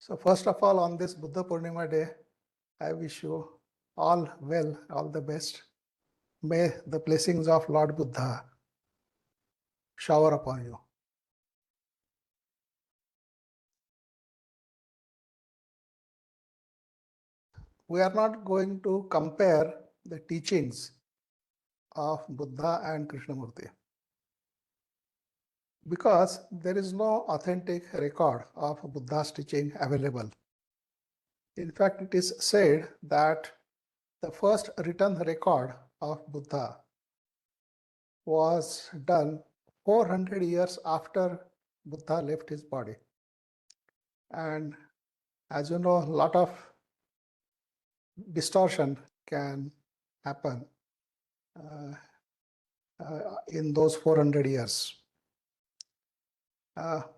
So first of all, on this Buddha Purnima day, I wish you all well, all the best. May the blessings of Lord Buddha shower upon you. We are not going to compare the teachings of Buddha and Krishnamurti because there is no authentic record of Buddha's teaching available. In fact, it is said that the first written record of Buddha was done 400 years after Buddha left his body. And as you know, a lot of distortion can happen in those 400 years.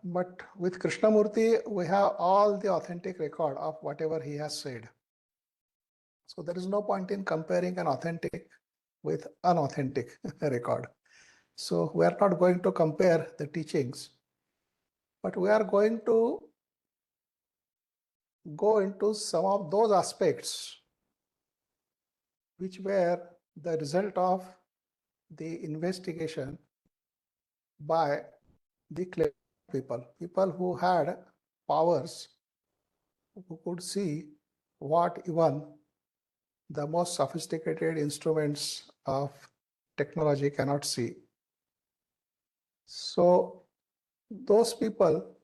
But with Krishnamurti, we have all the authentic record of whatever he has said. So there is no point in comparing an authentic with unauthentic record. So we are not going to compare the teachings, but we are going to go into some of those aspects which were the result of the investigation by the clever people who had powers, who could see what even the most sophisticated instruments of technology cannot see. So those people,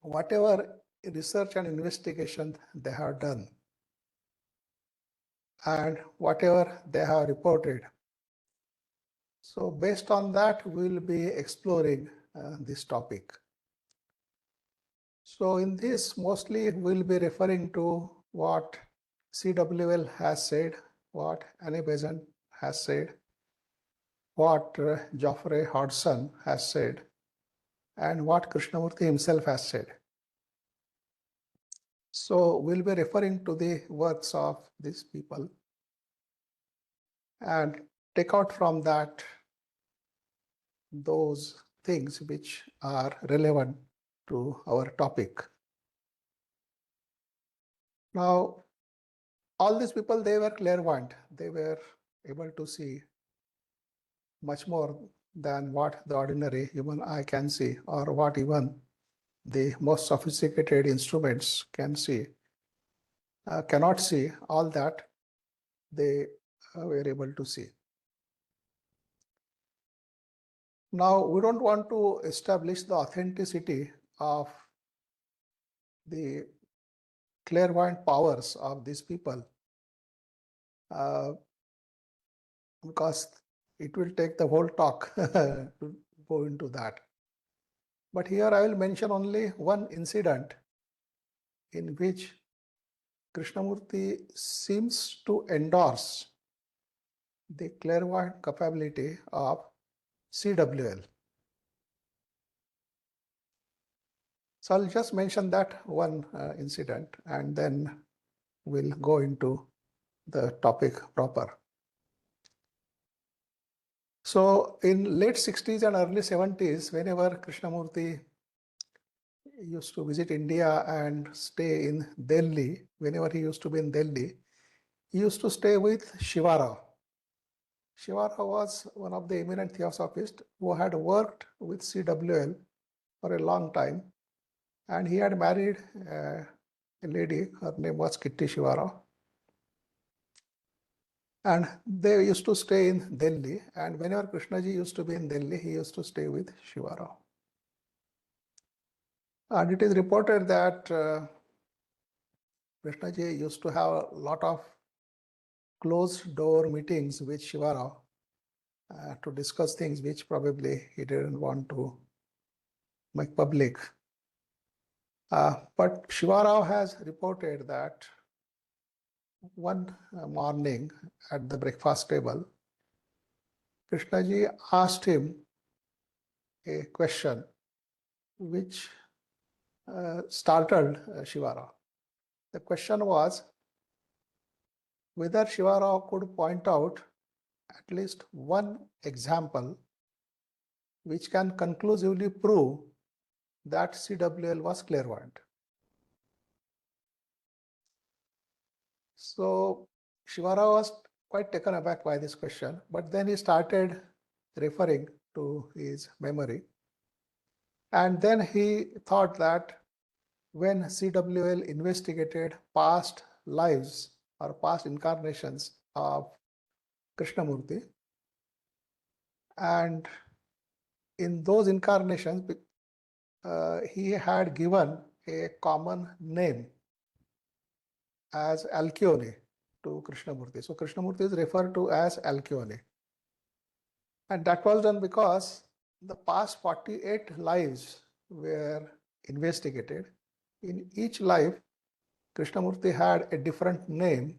whatever research and investigation they have done and whatever they have reported, so based on that, we will be exploring this topic. So in this, mostly we'll be referring to what CWL has said, what Annie Besant has said, what Geoffrey Hodgson has said, and what Krishnamurti himself has said. So we'll be referring to the works of these people and take out from that those things which are relevant to our topic. Now, all these people, they were clairvoyant. They were able to see much more than what the ordinary human eye can see, or what even the most sophisticated instruments can see, cannot see. All that they were able to see. Now, we don't want to establish the authenticity of the clairvoyant powers of these people because it will take the whole talk to go into that. But here I will mention only one incident in which Krishnamurti seems to endorse the clairvoyant capability of CWL. So I'll just mention that one incident and then we'll go into the topic proper. So in late 60s and early 70s, whenever Krishnamurti used to visit India and stay in Delhi, whenever he used to be in Delhi, he used to stay with Shivarao. Shivarao was one of the eminent theosophists who had worked with CWL for a long time, and he had married a lady, her name was Kitty Shivarao. And they used to stay in Delhi, and whenever Krishnaji used to be in Delhi, he used to stay with Shivarao. And it is reported that Krishnaji used to have a lot of closed door meetings with Shivarao to discuss things which probably he didn't want to make public. But Shivarao has reported that one morning at the breakfast table, Krishnaji asked him a question which startled Shivarao. The question was whether Shivarao could point out at least one example which can conclusively prove that CWL was clairvoyant. So Shivarao was quite taken aback by this question, but then he started referring to his memory. And then he thought that when CWL investigated past lives or past incarnations of Krishnamurti, and in those incarnations, he had given a common name as Alkyone to Krishnamurti. So Krishnamurti is referred to as Alkyone. And that was done because the past 48 lives were investigated. In each life, Krishnamurti had a different name,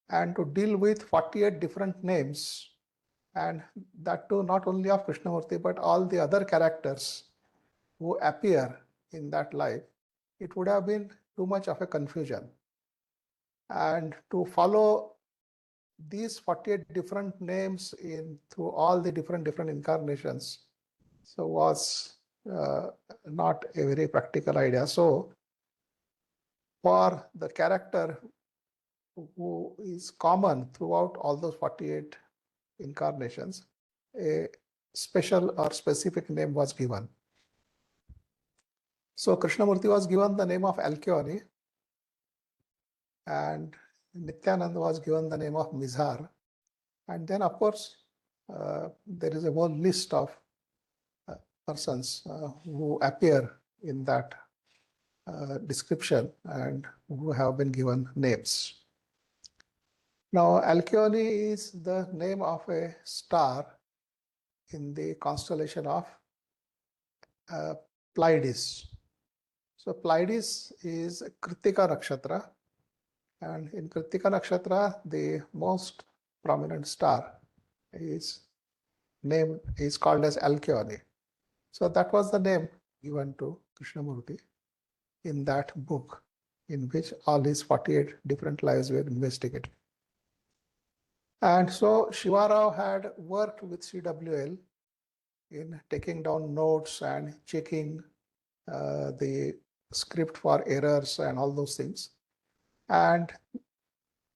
and to deal with 48 different names, and that too not only of Krishnamurti but all the other characters who appear in that life, it would have been too much of a confusion. And to follow these 48 different names in through all the different incarnations, so was not a very practical idea. So for the character who is common throughout all those 48 incarnations, a special or specific name was given. So Krishnamurti was given the name of Alkyone, and Nityananda was given the name of Mizhar. And then, of course, there is a whole list of persons who appear in that description and who have been given names. Now, Alkyone is the name of a star in the constellation of Pleiades. So Pleiades is Kritika Nakshatra, and in Kritika Nakshatra, the most prominent star is called as Alkyone. So that was the name given to Krishnamurti in that book, in which all his 48 different lives were investigated. And so Shivarao had worked with CWL in taking down notes and checking the script for errors and all those things. And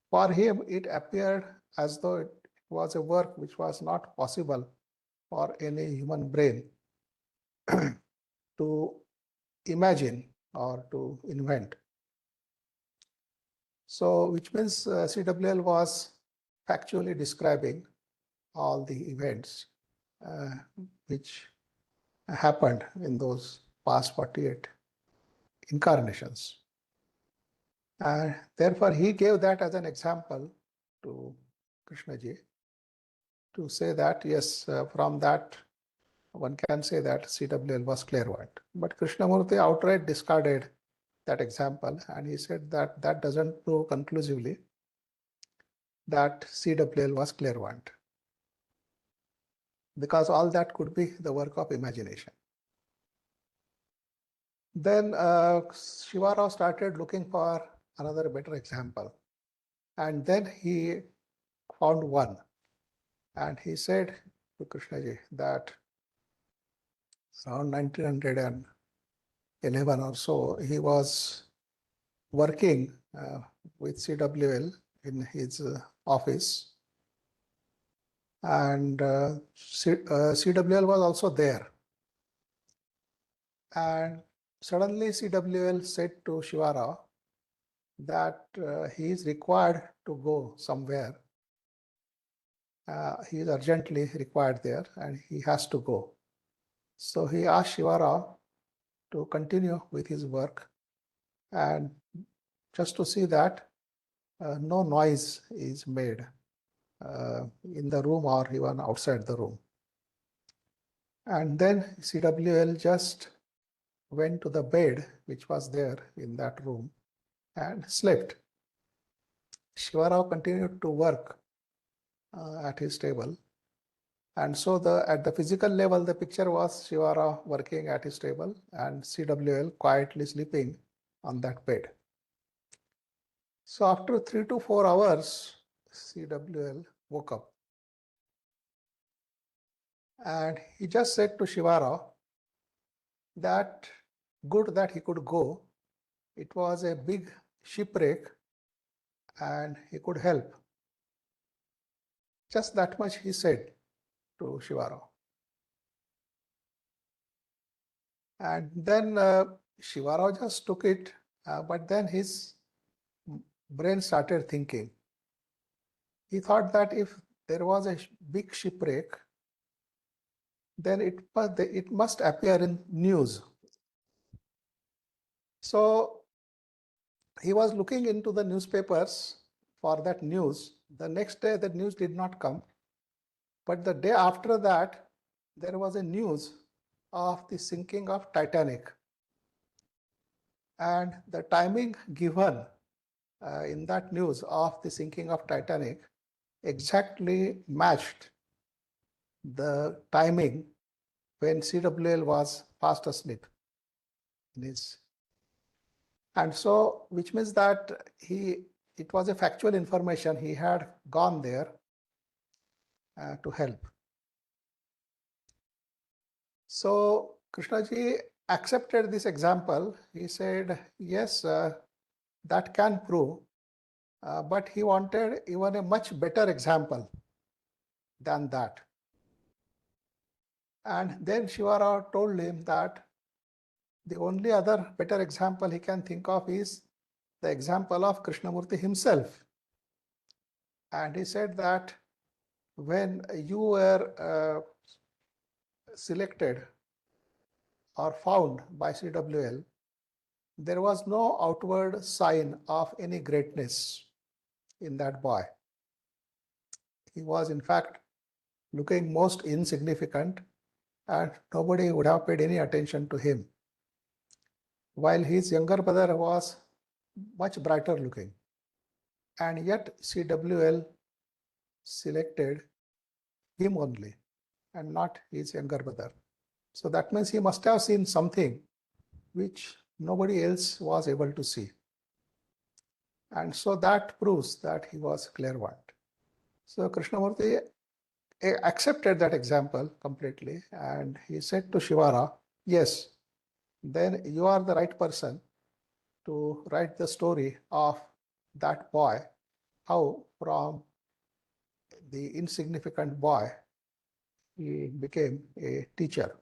for him, it appeared as though it was a work which was not possible for any human brain to imagine or to invent. So, which means CWL was factually describing all the events which happened in those past 48 incarnations. And therefore, he gave that as an example to Krishnaji to say that, yes, from that, one can say that CWL was clairvoyant. But Krishnamurti outright discarded that example, and he said that that doesn't prove conclusively that CWL was clairvoyant, because all that could be the work of imagination. Then Shivarao started looking for another better example, and then he found one, and he said to Krishnaji that around 1911 or so, he was working with CWL in his office, and CWL was also there. And suddenly CWL said to Shivarao that he is required to go somewhere. He is urgently required there and he has to go. So he asked Shivarao to continue with his work, and just to see that no noise is made in the room or even outside the room. And then CWL just went to the bed which was there in that room and slept. Shivarao continued to work at his table. And so at the physical level, the picture was Shivarao working at his table and CWL quietly sleeping on that bed. So after 3 to 4 hours, CWL woke up. And he just said to Shivarao that good that he could go. It was a big shipwreck, and he could help. Just that much he said to Shivarao. And then Shivarao just took it, but then his brain started thinking. He thought that if there was a big shipwreck, then it must appear in news. So he was looking into the newspapers for that news. The next day, the news did not come. But the day after that, there was a news of the sinking of Titanic. And the timing given in that news of the sinking of Titanic exactly matched the timing when CWL was fast asleep in his. And so, which means that it was a factual information. He had gone there to help. So Krishnaji accepted this example. He said, yes, that can prove, but he wanted even a much better example than that. And then Shivarao told him that the only other better example he can think of is the example of Krishnamurti himself. And he said that when you were selected or found by CWL, there was no outward sign of any greatness in that boy. He was, in fact, looking most insignificant, and nobody would have paid any attention to him, while his younger brother was much brighter looking. And yet CWL selected him only and not his younger brother. So that means he must have seen something which nobody else was able to see. And so that proves that he was clairvoyant. So Krishnamurti accepted that example completely, and he said to Shivara, yes, then you are the right person to write the story of that boy, how from the insignificant boy he became a teacher.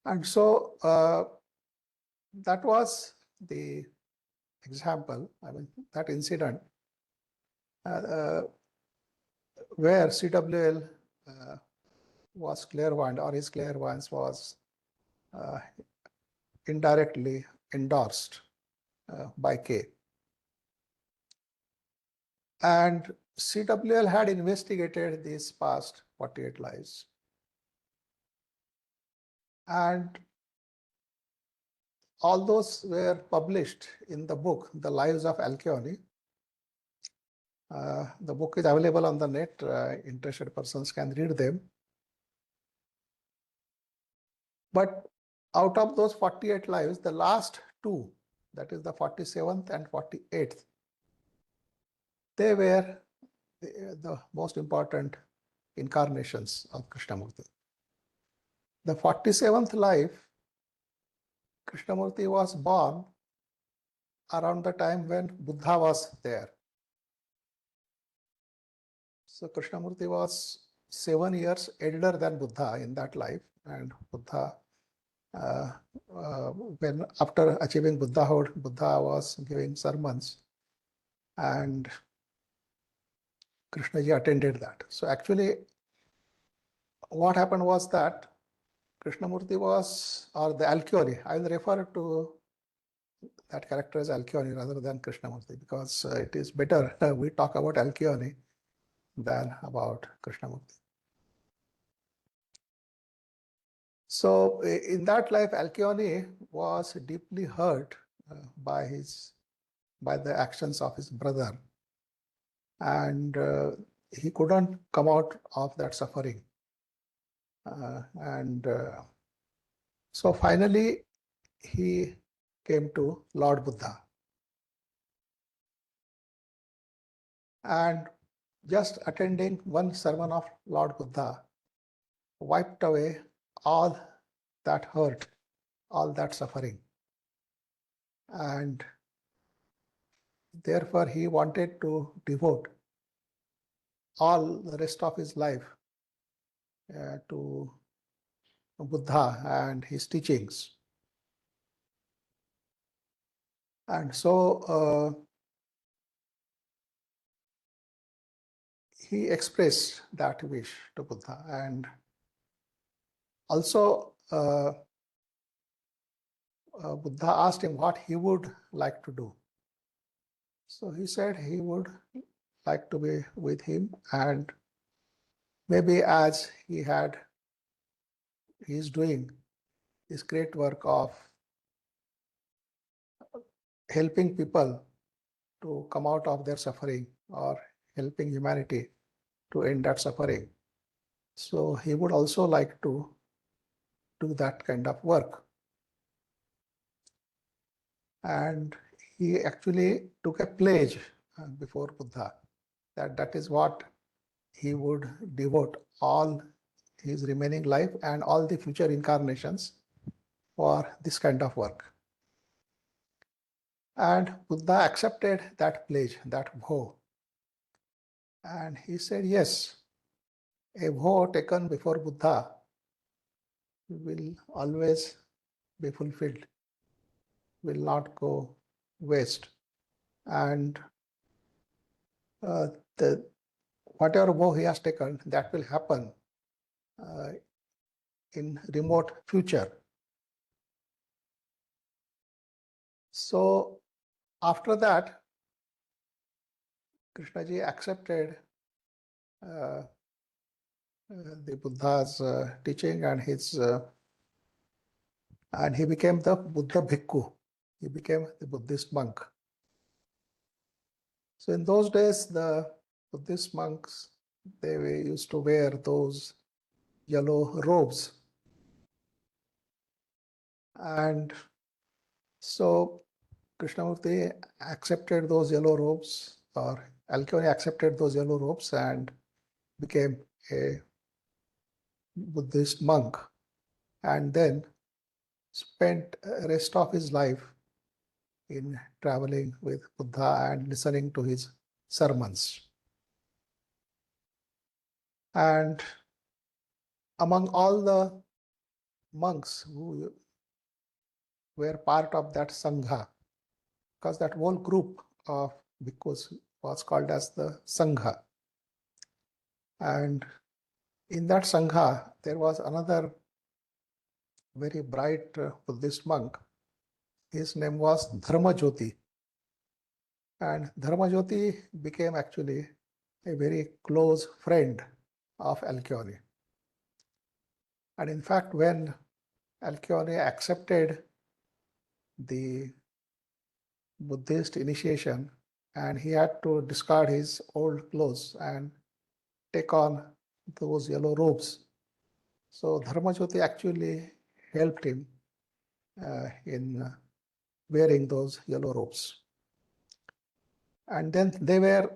And so that was the example, that incident where CWL was clairvoyant, or his clairvoyance was indirectly endorsed by K. And CWL had investigated these past 48 lives. And all those were published in the book, The Lives of Alkyone. The book is available on the net. Interested persons can read them. But out of those 48 lives, the last two, that is the 47th and 48th, they were the most important incarnations of Krishnamurti. The 47th life, Krishnamurti was born around the time when Buddha was there. So Krishnamurti was 7 years elder than Buddha in that life, and Buddha, when after achieving Buddhahood, Buddha was giving sermons, and Krishnaji attended that. So actually, what happened was that Krishnamurti was, or the Alkyone, I will refer to that character as Alkyone rather than Krishnamurti, because it is better we talk about Alkyone than about Krishnamurti. So in that life, Alkyone was deeply hurt by the actions of his brother, and he couldn't come out of that suffering. So finally, he came to Lord Buddha. And just attending one sermon of Lord Buddha wiped away all that hurt, all that suffering. And Therefore, he wanted to devote all the rest of his life to Buddha and his teachings. And so he expressed that wish to Buddha. And also Buddha asked him what he would like to do. So he said he would like to be with him, and maybe as he is doing this great work of helping people to come out of their suffering or helping humanity to end that suffering. So he would also like to do that kind of work. And he actually took a pledge before Buddha that is what he would devote all his remaining life and all the future incarnations for this kind of work. And Buddha accepted that pledge, that vow. And he said, yes, a vow taken before Buddha will always be fulfilled, will not go waste. And whatever vow he has taken, that will happen in remote future. So after that, Krishnaji accepted the Buddha's teaching and and he became the Buddha Bhikkhu. He became the Buddhist monk. So in those days, the Buddhist monks, they used to wear those yellow robes. And so Krishnamurti accepted those yellow robes, or Alkyoni accepted those yellow robes and became a Buddhist monk, and then spent the rest of his life in traveling with Buddha and listening to his sermons. And among all the monks who were part of that Sangha, because that whole group of bhikkhus was called as the Sangha. And in that Sangha, there was another very bright Buddhist monk. His name was Dharmajyoti. And Dharmajyoti became actually a very close friend of Alkyoni. And in fact, when Alkyoni accepted the Buddhist initiation and he had to discard his old clothes and take on those yellow robes, so Dharmajyoti actually helped him in wearing those yellow robes. And then they were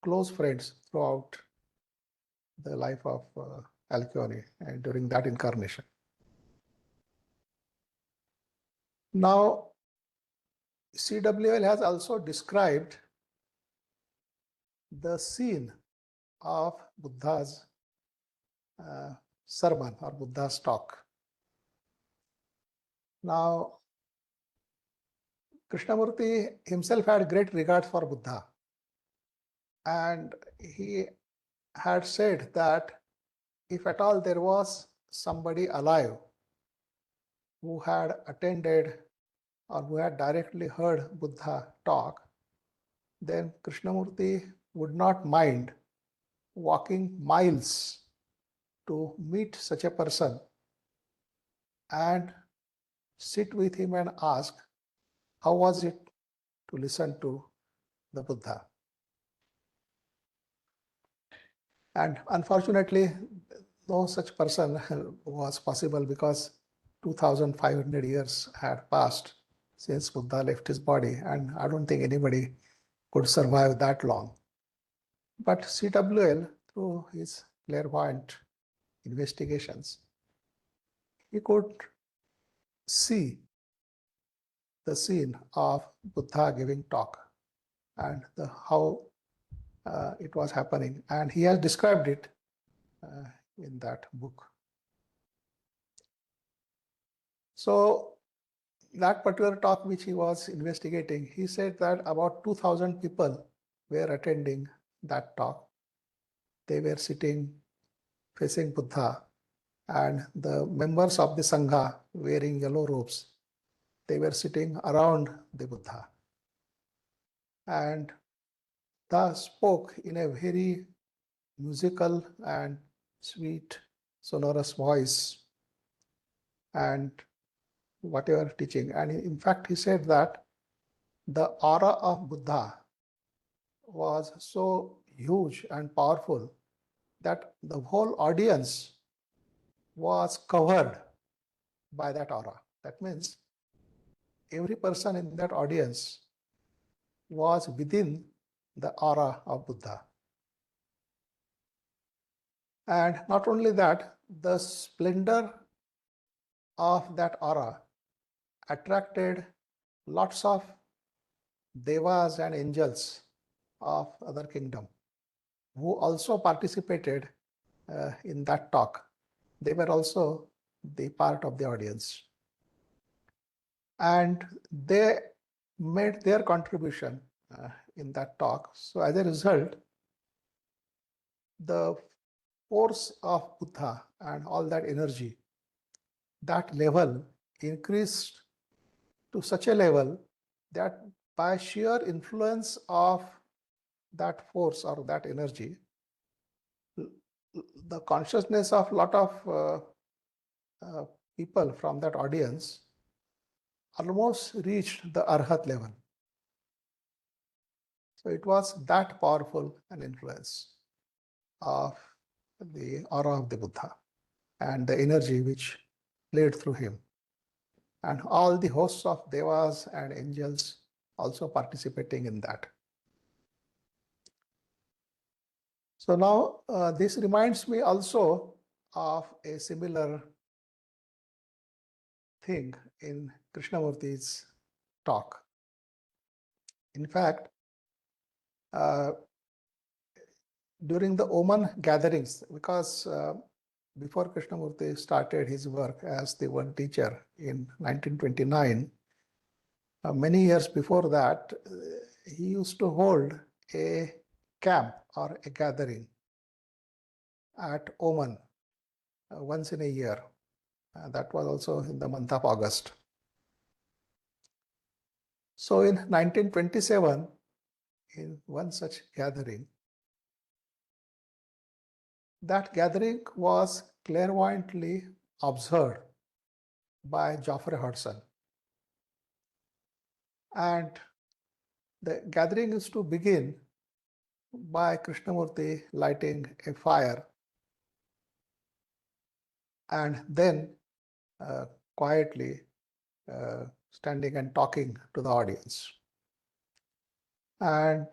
close friends throughout the life of Alkyoni and during that incarnation. Now, CWL has also described the scene of Buddha's sermon or Buddha's talk. Now, Krishnamurti himself had great regard for Buddha, and he had said that if at all there was somebody alive who had attended or who had directly heard Buddha talk, then Krishnamurti would not mind walking miles to meet such a person and sit with him and ask, how was it to listen to the Buddha? And unfortunately, no such person was possible because 2,500 years had passed since Buddha left his body, and I don't think anybody could survive that long. But CWL, through his clairvoyant investigations, he could see the scene of Buddha giving talk. and how it was happening. And he has described it in that book. So that particular talk which he was investigating, he said that about 2,000 people were attending that talk. They were sitting facing Buddha, and the members of the Sangha wearing yellow robes, they were sitting around the Buddha. And thus spoke in a very musical and sweet, sonorous voice, and whatever teaching. And in fact, he said that the aura of Buddha was so huge and powerful that the whole audience was covered by that aura. That means every person in that audience was within the aura of Buddha. And not only that, the splendor of that aura attracted lots of devas and angels of other kingdom who also participated in that talk. They were also the part of the audience. And they made their contribution in that talk. So as a result, the force of Buddha and all that energy, that level increased to such a level that by sheer influence of that force or that energy, the consciousness of a lot of people from that audience almost reached the Arhat level. So it was that powerful an influence of the aura of the Buddha and the energy which played through him. And all the hosts of devas and angels also participating in that. So now this reminds me also of a similar thing in Krishnamurti's talk. In fact, during the Oman gatherings, because before Krishnamurti started his work as the one teacher in 1929, many years before that, he used to hold a camp or a gathering at Oman once in a year. That was also in the month of August. So in 1927, in one such gathering, that gathering was clairvoyantly observed by Geoffrey Hodgson. And the gathering is to begin by Krishnamurti lighting a fire and then quietly standing and talking to the audience. And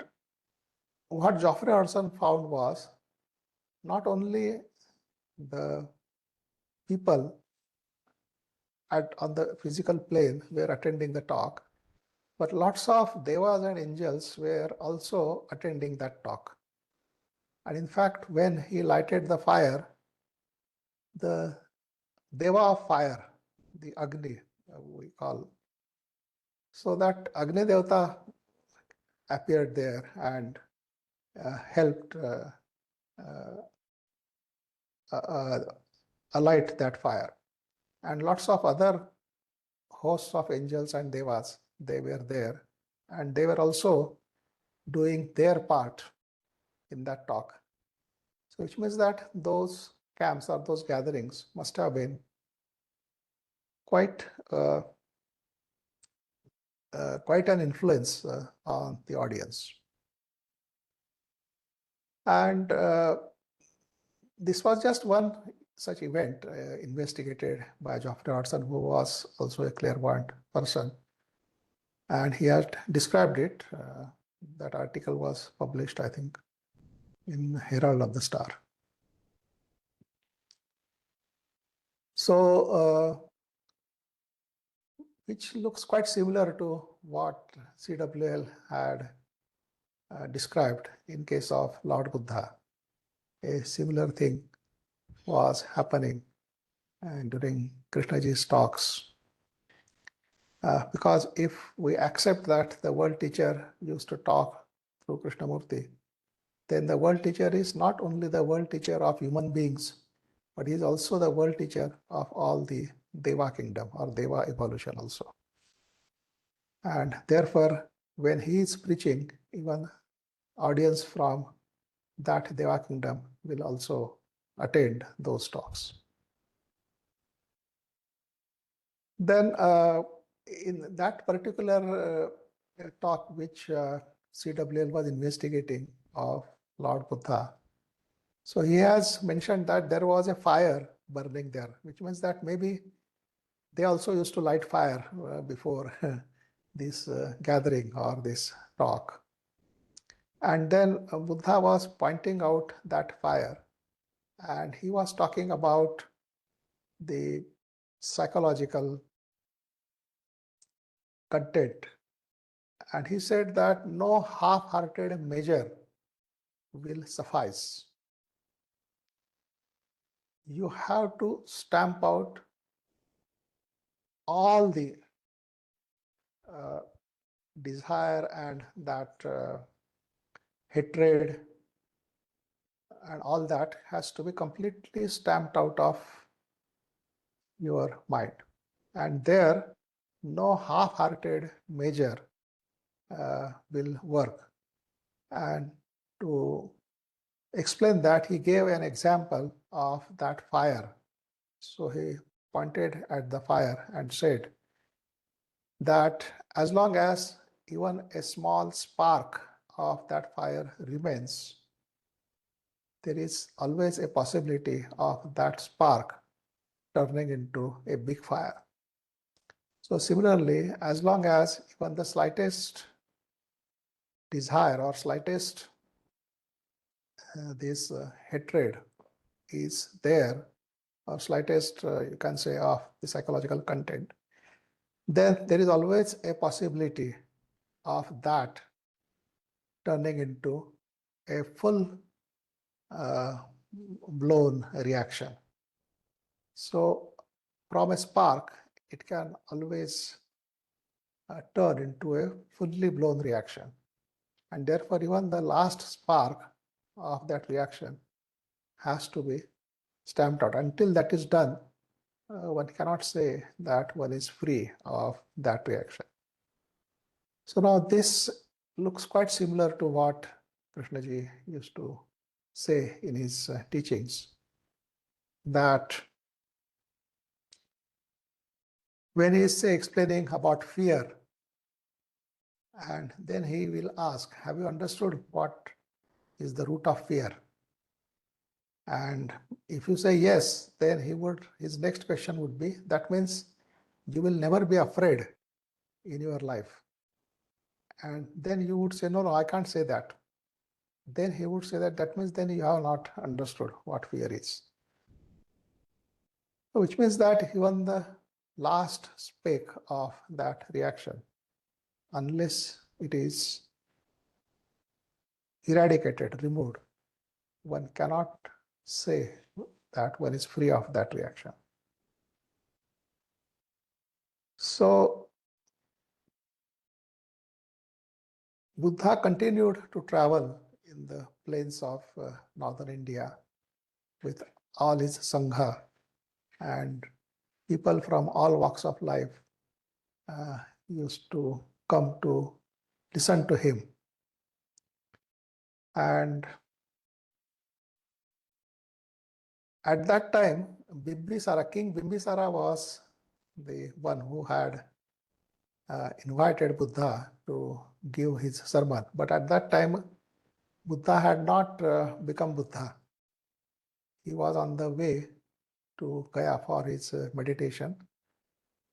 what Geoffrey Hodgson found was not only the people on the physical plane were attending the talk, but lots of devas and angels were also attending that talk. And in fact, when he lighted the fire, the deva of fire, the Agni, we call, so that Agni Devata appeared there and helped alight that fire. And lots of other hosts of angels and devas, they were there, and they were also doing their part in that talk. So which means that those camps or those gatherings must have been quite an influence on the audience. And this was just one such event investigated by Geoffrey Hodgson, who was also a clairvoyant person. And he had described it. That article was published, I think, in Herald of the Star. So, which looks quite similar to what CWL had described in case of Lord Buddha. A similar thing was happening during Krishnaji's talks. Because if we accept that the world teacher used to talk through Krishnamurti, then the world teacher is not only the world teacher of human beings, but he is also the world teacher of all the Deva kingdom or Deva evolution also. And therefore, when he is preaching, even audience from that Deva kingdom will also attend those talks. Then in that particular talk which CWL was investigating of Lord Buddha, so he has mentioned that there was a fire burning there, which means that maybe they also used to light fire before this gathering or this talk. And then Buddha was pointing out that fire, and he was talking about the psychological content. And he said that no half-hearted measure will suffice. You have to stamp out all the desire and that hatred and all that has to be completely stamped out of your mind. And there, no half-hearted measure will work. And to explain that, he gave an example of that fire. So he pointed at the fire and said that as long as even a small spark of that fire remains, there is always a possibility of that spark turning into a big fire. So similarly, as long as even the slightest desire or slightest this hatred is there, or slightest you can say of the psychological content, then there is always a possibility of that turning into a full blown reaction. So from a spark, it can always turn into a fully blown reaction. And therefore, even the last spark of that reaction has to be stamped out. Until that is done, one cannot say that one is free of that reaction. So now this looks quite similar to what Krishnaji used to say in his teachings, that when he is say, explaining about fear, and then he will ask, have you understood what is the root of fear? And if you say yes, then his next question would be, that means you will never be afraid in your life. And then you would say, no, I can't say that. Then he would say that means then you have not understood what fear is. Which means that even the last speck of that reaction, unless it is eradicated, removed, one cannot say that one is free of that reaction. So Buddha continued to travel in the plains of northern India with all his Sangha, and people from all walks of life used to come to listen to him. And at that time, King Bimbisara was the one who had invited Buddha to give his sermon. But at that time, Buddha had not become Buddha. He was on the way to Gaya for his meditation.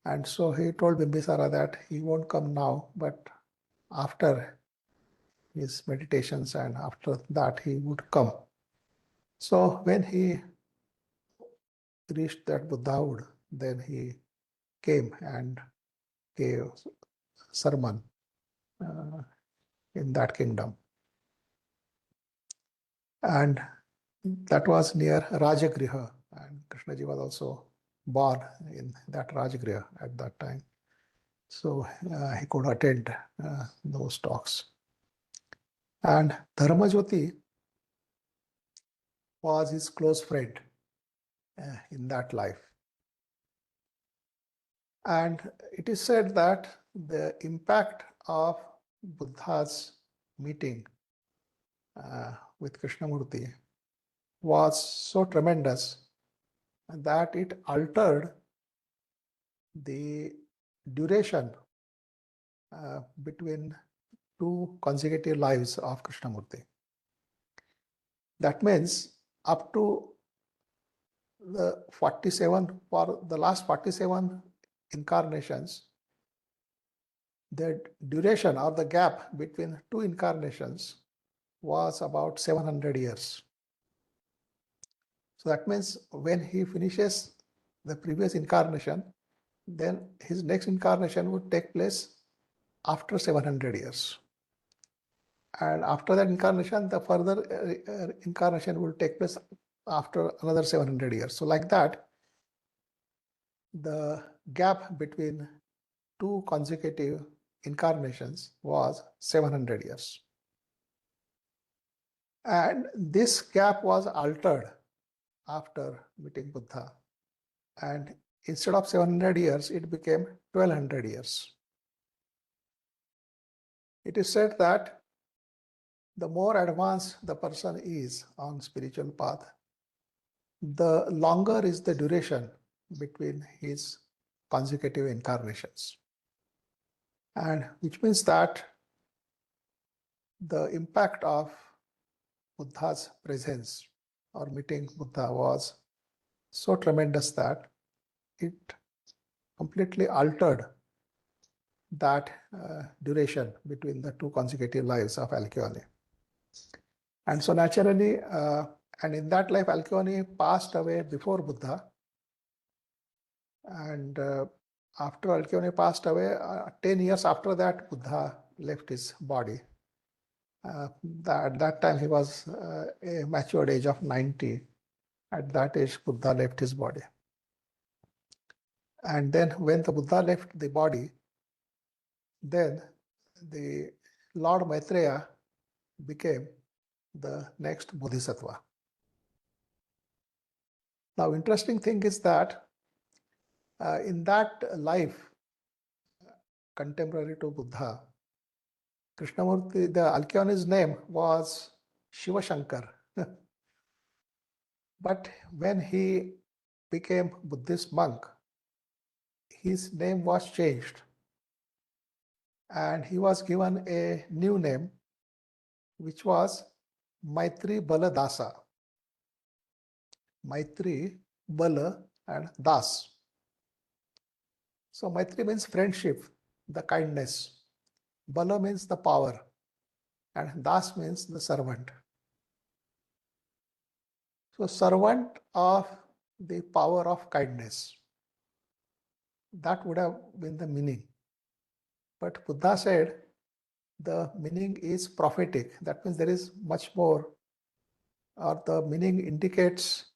And so he told Bimbisara that he won't come now, but after his meditations and after that he would come. So when he reached that Buddhahood, then he came and gave sermon in that kingdom. And that was near Rajagriha, and Krishnaji was also born in that Rajagriha at that time. So he could attend those talks. And Dharmajyoti was his close friend in that life. And it is said that the impact of Buddha's meeting with Krishnamurti was so tremendous that it altered the duration between two consecutive lives of Krishnamurti. That means up to the 47, for the last 47 incarnations, the duration or the gap between two incarnations was about 700 years. So that means when he finishes the previous incarnation, then his next incarnation would take place after 700 years. And after that incarnation, the further incarnation will take place after another 700 years. So like that, the gap between two consecutive incarnations was 700 years. And this gap was altered after meeting Buddha. And instead of 700 years, it became 1200 years. It is said that the more advanced the person is on spiritual path, the longer is the duration between his consecutive incarnations. And which means that the impact of Buddha's presence or meeting Buddha was so tremendous that it completely altered that duration between the two consecutive lives of Alkyone. And so naturally, and in that life, Alkyone passed away before Buddha. And after Alkyone passed away, 10 years after that, Buddha left his body. At that time, he was a matured age of 90. At that age, Buddha left his body. And then when the Buddha left the body, then the Lord Maitreya became the next Bodhisattva. Now, interesting thing is that in that life, contemporary to Buddha, Krishnamurti, the Alkyone's name was Shiva Shankar. But when he became Buddhist monk, his name was changed. And he was given a new name, which was Maitri Bala Dasa. Maitri, Bala, and Das. So Maitri means friendship, the kindness. Bala means the power, and Das means the servant. So servant of the power of kindness. That would have been the meaning. But Buddha said the meaning is prophetic. That means there is much more, or the meaning indicates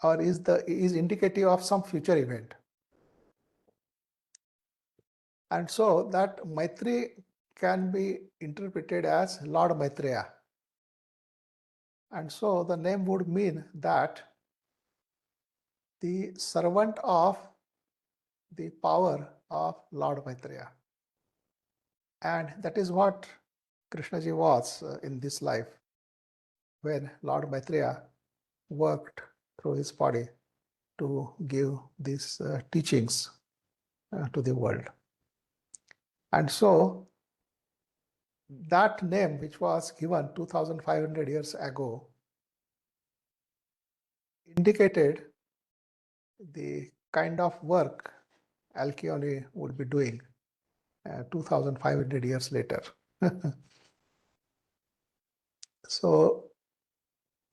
or is indicative of some future event. And so that Maitri can be interpreted as Lord Maitreya. And so the name would mean that the servant of the power of Lord Maitreya. And that is what Krishnaji was in this life, when Lord Maitreya worked through his body to give these teachings to the world. And so that name, which was given 2,500 years ago, indicated the kind of work Alkyone would be doing 2,500 years later. So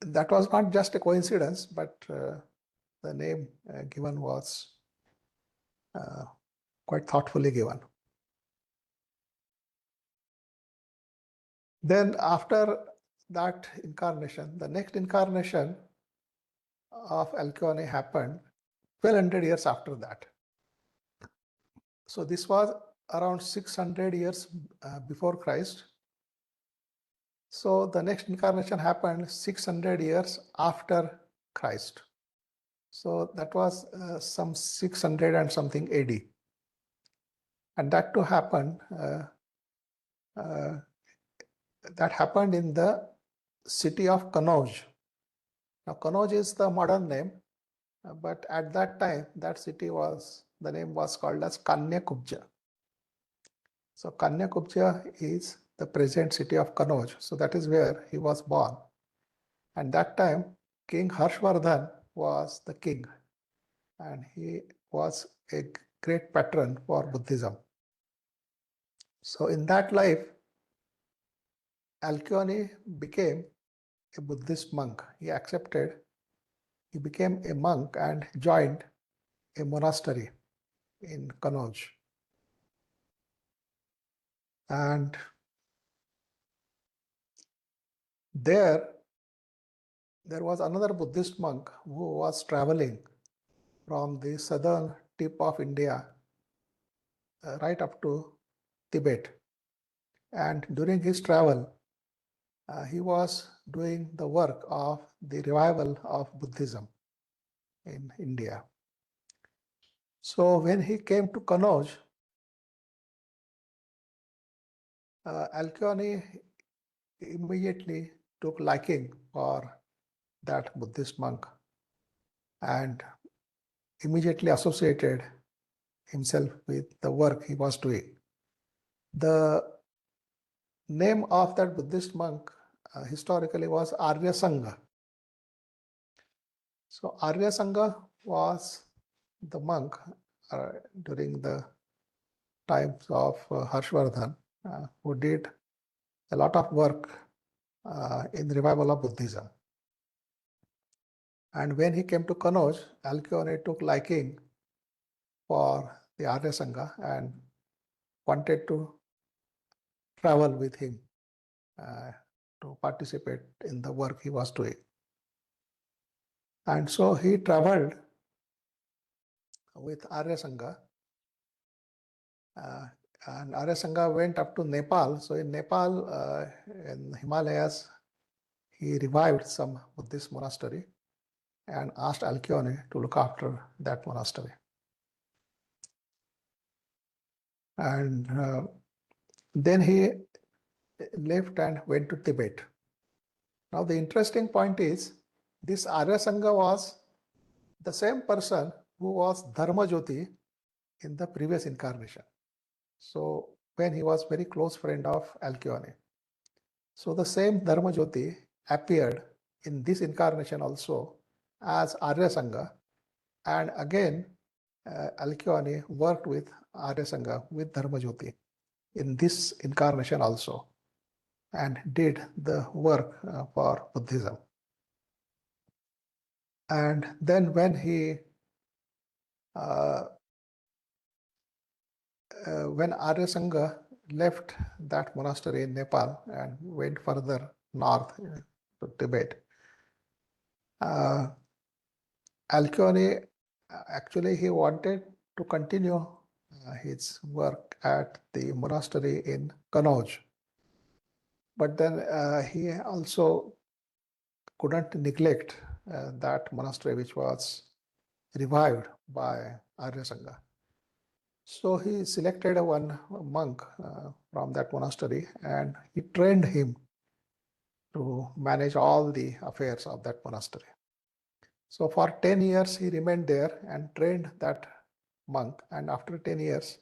that was not just a coincidence, but the name given was quite thoughtfully given. Then after that incarnation, the next incarnation of Alkyone happened 1200 years after that. So this was around 600 years before Christ. So the next incarnation happened 600 years after Christ. So that was some 600 and something AD. And that to happen, that happened in the city of Kanauj. Now Kanauj is the modern name, but at that time, that city was, the name was called as Kanyakubja. So Kanyakubja is the present city of Kanauj. So that is where he was born. And that time, King Harshvardhan was the king. And he was a great patron for Buddhism. So in that life, Alkyone became a Buddhist monk. He accepted, he became a monk and joined a monastery in Kanauj. And there was another Buddhist monk who was traveling from the southern tip of India right up to Tibet. And during his travel, he was doing the work of the revival of Buddhism in India. So when he came to Kanauj, Alkyone immediately took liking for that Buddhist monk and immediately associated himself with the work he was doing. The name of that Buddhist monk historically was Arya Sangha. So Arya Sangha was the monk during the times of Harshvardhan who did a lot of work in the revival of Buddhism. And when he came to Kanauj, Alkyone took liking for the Arya Sangha and wanted to travel with him to participate in the work he was doing. And so he traveled with Arya Sangha, and Arya Sangha went up to Nepal. So in Nepal, in Himalayas, he revived some Buddhist monastery and asked Alkyone to look after that monastery. And then he left and went to Tibet. Now the interesting point is, this Arya Sangha was the same person who was Dharma Jyoti in the previous incarnation. So when he was very close friend of Alkyone. So the same Dharma Jyoti appeared in this incarnation also as Arya Sangha, and again Alkyone worked with Arya Sangha with Dharma Jyoti in this incarnation also and did the work for Buddhism. And then when when Arya Sangha left that monastery in Nepal and went further north to Tibet, Alkyone actually he wanted to continue his work at the monastery in Kanauj, but then he also couldn't neglect that monastery which was revived by Arya Sangha. So he selected one monk from that monastery and he trained him to manage all the affairs of that monastery. So for 10 years he remained there and trained that monk, and after 10 years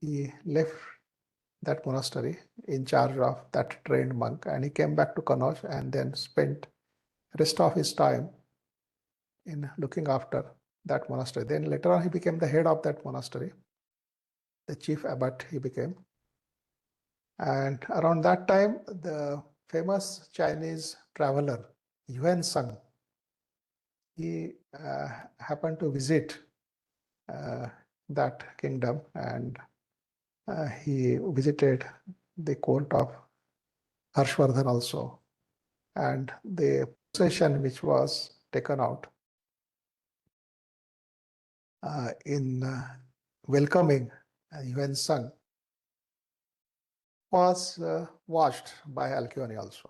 he left that monastery in charge of that trained monk, and he came back to Kanauj and then spent rest of his time in looking after that monastery. Then later on he became the head of that monastery, the chief abbot he became. And around that time, the famous Chinese traveler Yuan Sang, he happened to visit that kingdom, and he visited the court of Harshvardhan also. and the procession which was taken out in welcoming Yuan Sung was watched by Alkyone also.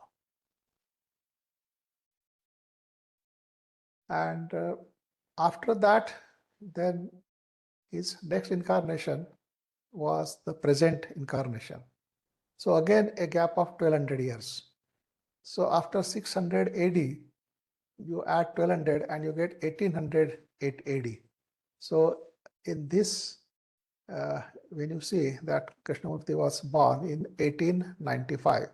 And after that, then his next incarnation was the present incarnation. So again, a gap of 1200 years. So after 600 AD, you add 1200 and you get 1808 AD. So in this, when you see that Krishnamurti was born in 1895,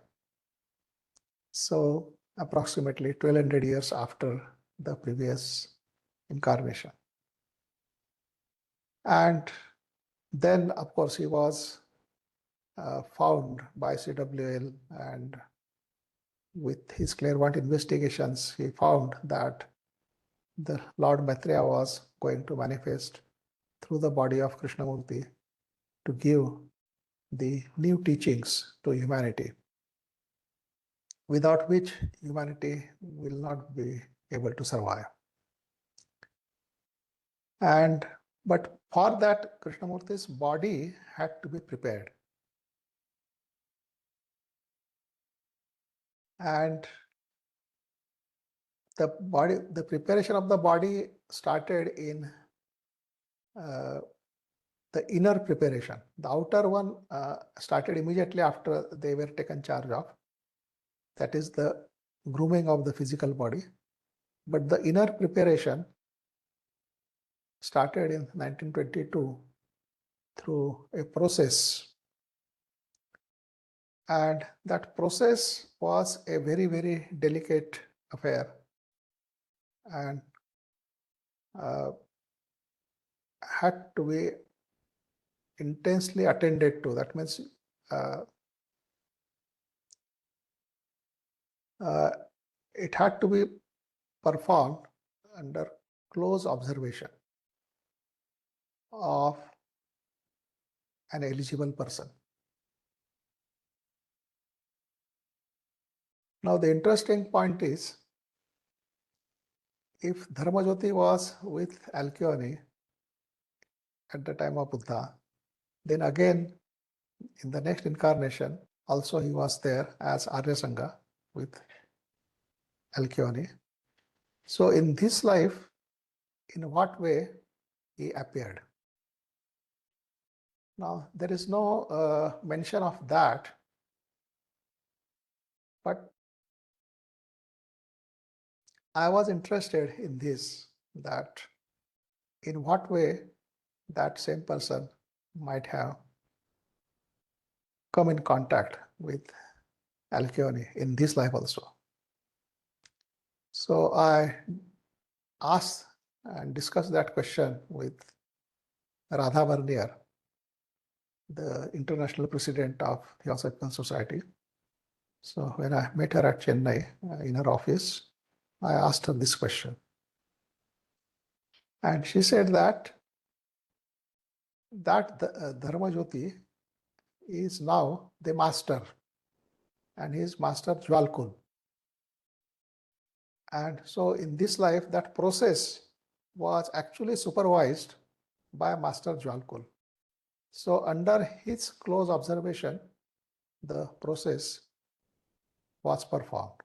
so approximately 1200 years after the previous incarnation. And then, of course, he was found by CWL, and with his clairvoyant investigations, he found that the Lord Maitreya was going to manifest through the body of Krishnamurti to give the new teachings to humanity, without which humanity will not be able to survive. But for that, Krishnamurti's body had to be prepared. And the preparation of the body started in the inner preparation. The outer one started immediately after they were taken charge of. That is the grooming of the physical body. But the inner preparation started in 1922 through a process. And that process was a very, very delicate affair, and had to be intensely attended to. That means it had to be performed under close observation of an eligible person. Now, the interesting point is, if Dharmajyoti was with Alkyone at the time of Buddha, then again in the next incarnation also he was there as Arya Sangha with Alkyone. So in this life, in what way he appeared? Now, there is no mention of that, but I was interested in this, that in what way that same person might have come in contact with Alkyone in this life also. So I asked and discussed that question with Radha Varnier, the international president of Theosophical Society. So when I met her at Chennai in her office, I asked her this question. And she said that Dharmajyoti is now the master, and he is Master Jwalkul. And so in this life, that process was actually supervised by Master Jwalkul. So under his close observation, the process was performed.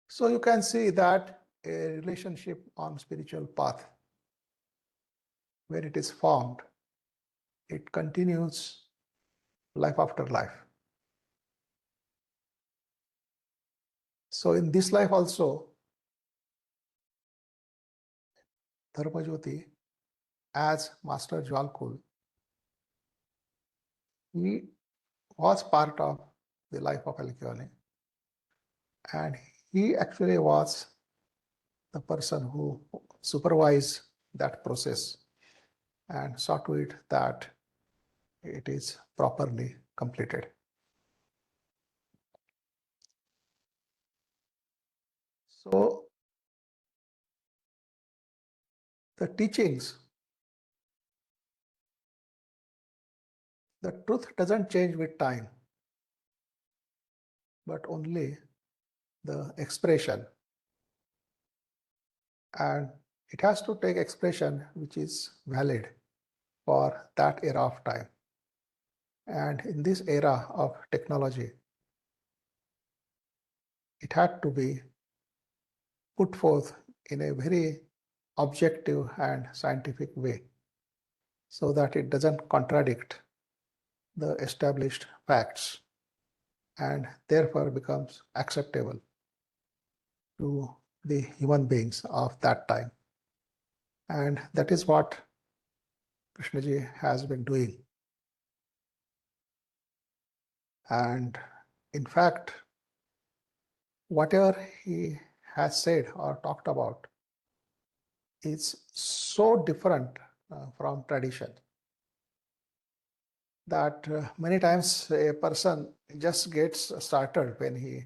So you can see that a relationship on spiritual path, when it is formed, it continues life after life. So in this life also, Dharmajyoti, as Master Jwalkul, he was part of the life of Alkyone, and he actually was the person who supervised that process and saw to it that it is properly completed. So the teachings The truth doesn't change with time, but only the expression. And it has to take expression which is valid for that era of time. And in this era of technology, it had to be put forth in a very objective and scientific way so that it doesn't contradict the established facts and therefore becomes acceptable to the human beings of that time. And that is what Krishnaji has been doing. And in fact, whatever he has said or talked about is so different from tradition that many times a person just gets startled when he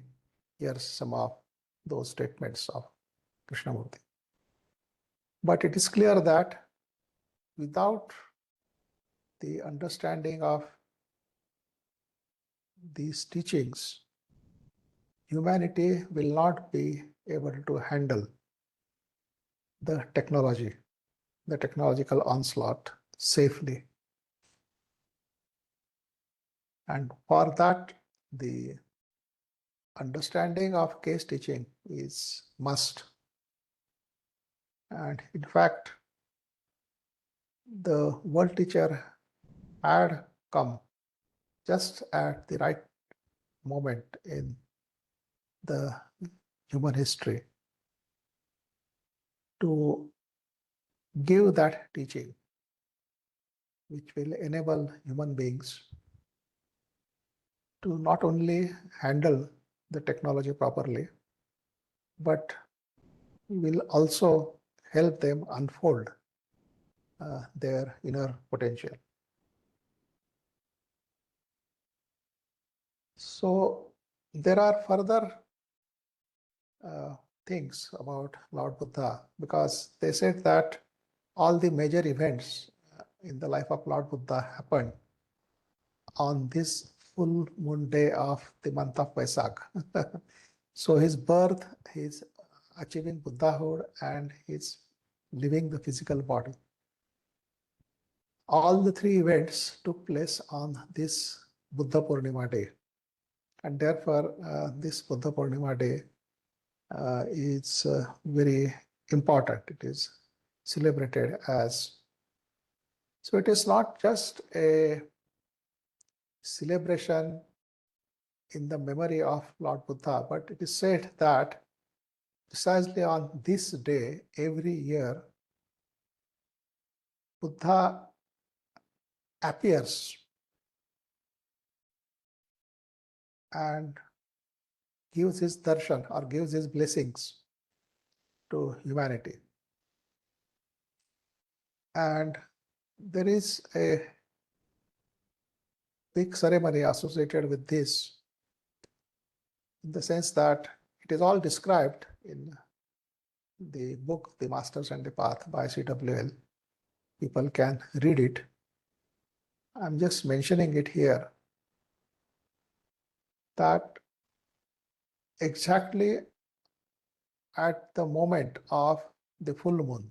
hears some of those statements of Krishnamurti. But it is clear that without the understanding of these teachings, humanity will not be able to handle the technology, the technological onslaught safely. And for that, the understanding of case teaching is must. And in fact, the world teacher had come just at the right moment in the human history to give that teaching, which will enable human beings to not only handle the technology properly, but will also help them unfold their inner potential. So there are further things about Lord Buddha, because they said that all the major events in the life of Lord Buddha happened on this full moon day of the month of Vaisakh. So his birth, his achieving Buddhahood, and his living the physical body, all the three events took place on this Buddha Pournima day. And therefore, this Buddha Pournima day is very important. It is celebrated as. So it is not just a celebration in the memory of Lord Buddha, but it is said that precisely on this day, every year, Buddha appears and gives his darshan or gives his blessings to humanity. And there is a big ceremony associated with this, in the sense that it is all described in the book, The Masters and the Path by CWL. People can read it. I'm just mentioning it here, that exactly at the moment of the full moon,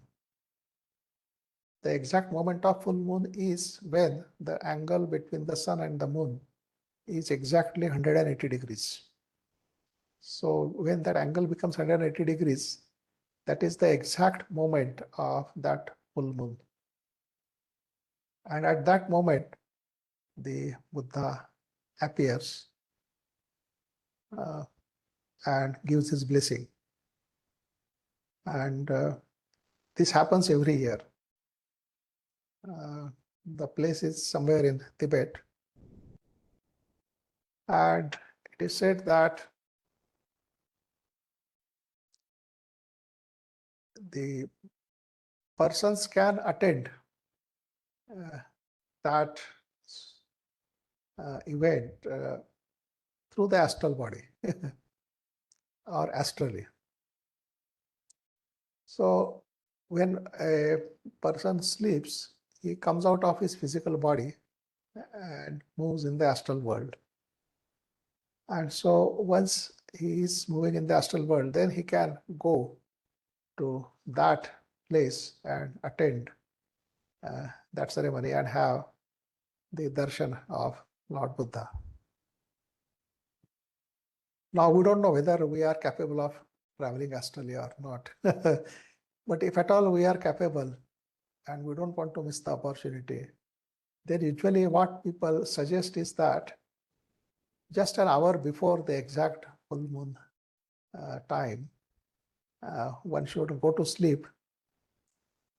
the exact moment of full moon is when the angle between the sun and the moon is exactly 180 degrees. So when that angle becomes 180 degrees, that is the exact moment of that full moon. And at that moment, the Buddha appears and gives his blessing. And this happens every year. The place is somewhere in Tibet. And it is said that the persons can attend that event through the astral body or astrally. So when a person sleeps, he comes out of his physical body and moves in the astral world. And so once he is moving in the astral world, then he can go to that place and attend that ceremony and have the darshan of Lord Buddha. Now, we don't know whether we are capable of traveling astrally or not. But if at all we are capable and we don't want to miss the opportunity, then usually what people suggest is that just an hour before the exact full moon time, one should go to sleep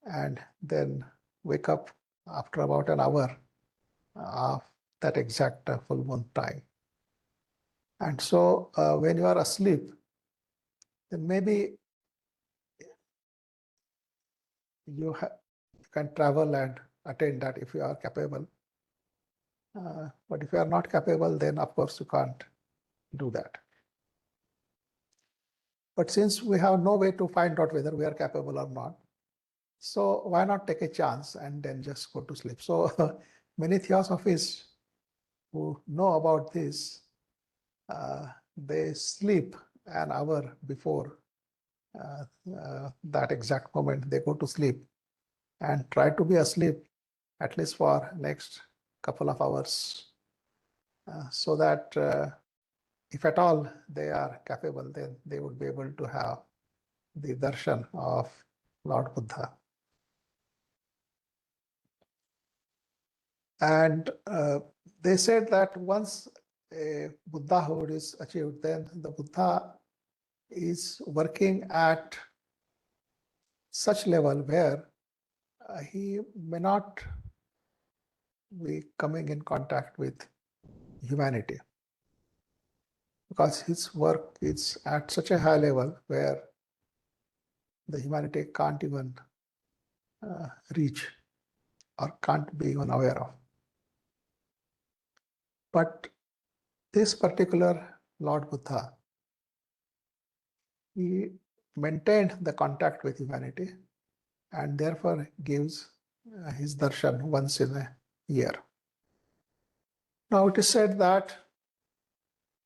and then wake up after about an hour of that exact full moon time. And so when you are asleep, then maybe you can travel and attain that if you are capable. But if you are not capable, then of course you can't do that. But since we have no way to find out whether we are capable or not, so why not take a chance and then just go to sleep? So many theosophists who know about this, they sleep an hour before that exact moment. They go to sleep and try to be asleep at least for next couple of hours, so that if at all they are capable, then they would be able to have the darshan of Lord Buddha. And they said that once a Buddhahood is achieved, then the Buddha is working at such level where he may not be coming in contact with humanity, because his work is at such a high level where the humanity can't even reach or can't be even aware of. But this particular Lord Buddha, he maintained the contact with humanity and therefore gives his darshan once in a year. Now it is said that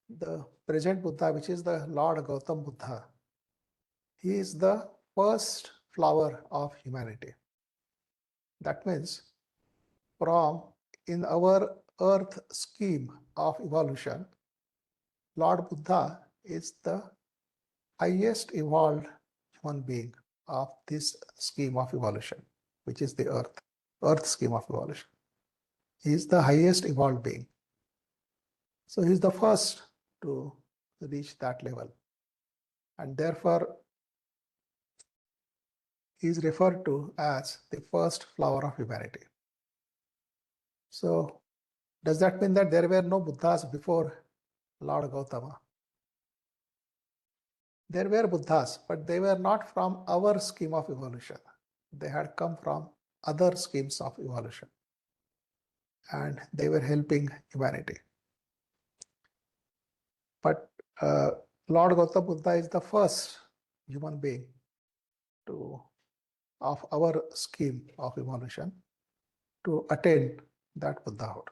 the present Buddha, which is the Lord Gautam Buddha, he is the first flower of humanity. That means from in our earth scheme of evolution, Lord Buddha is the highest evolved human being of this scheme of evolution, which is the earth scheme of evolution. He is the highest evolved being. So he is the first to reach that level. And therefore, he is referred to as the first flower of humanity. So does that mean that there were no Buddhas before Lord Gautama? There were Buddhas, but they were not from our scheme of evolution. They had come from other schemes of evolution, and they were helping humanity. But Lord Gautama Buddha is the first human being of our scheme of evolution to attain that Buddhahood.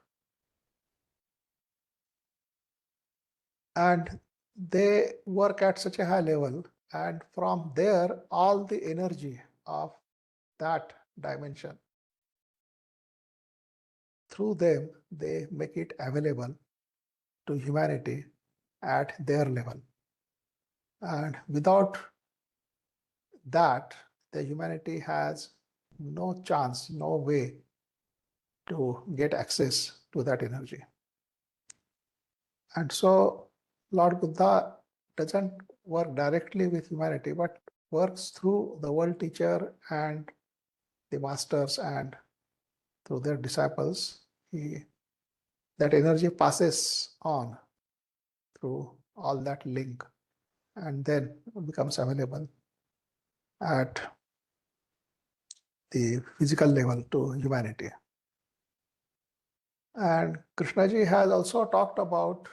And they work at such a high level, and from there, all the energy of that dimension, through them, they make it available to humanity at their level. And without that, the humanity has no chance, no way to get access to that energy. And so Lord Buddha doesn't work directly with humanity, but works through the world teacher and the masters, and through their disciples. That energy passes on through all that link and then becomes available at the physical level to humanity. And Krishnaji has also talked about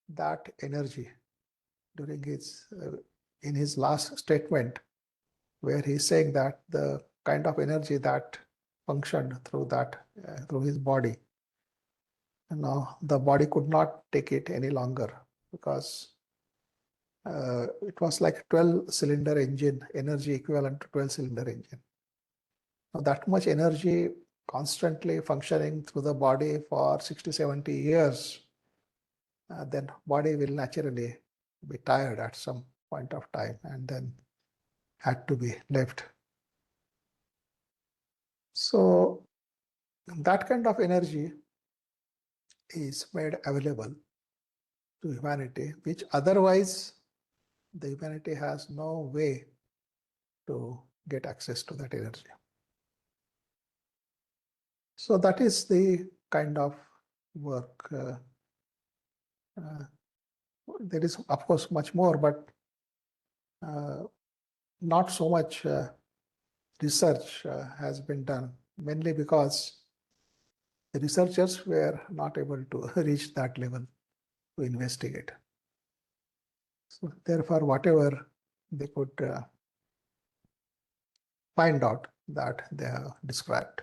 that energy during in his last statement, where he's saying that the kind of energy that functioned through his body Now the body could not take it any longer because it was like 12-cylinder engine, energy equivalent to 12-cylinder engine. Now that much energy constantly functioning through the body for 60, 70 years, then body will naturally be tired at some point of time and then had to be left. So that kind of energy is made available to humanity, which otherwise the humanity has no way to get access to that energy. So that is the kind of work. There is, of course, much more, but not so much research has been done, mainly because the researchers were not able to reach that level to investigate. So therefore, whatever they could find out, that they have described.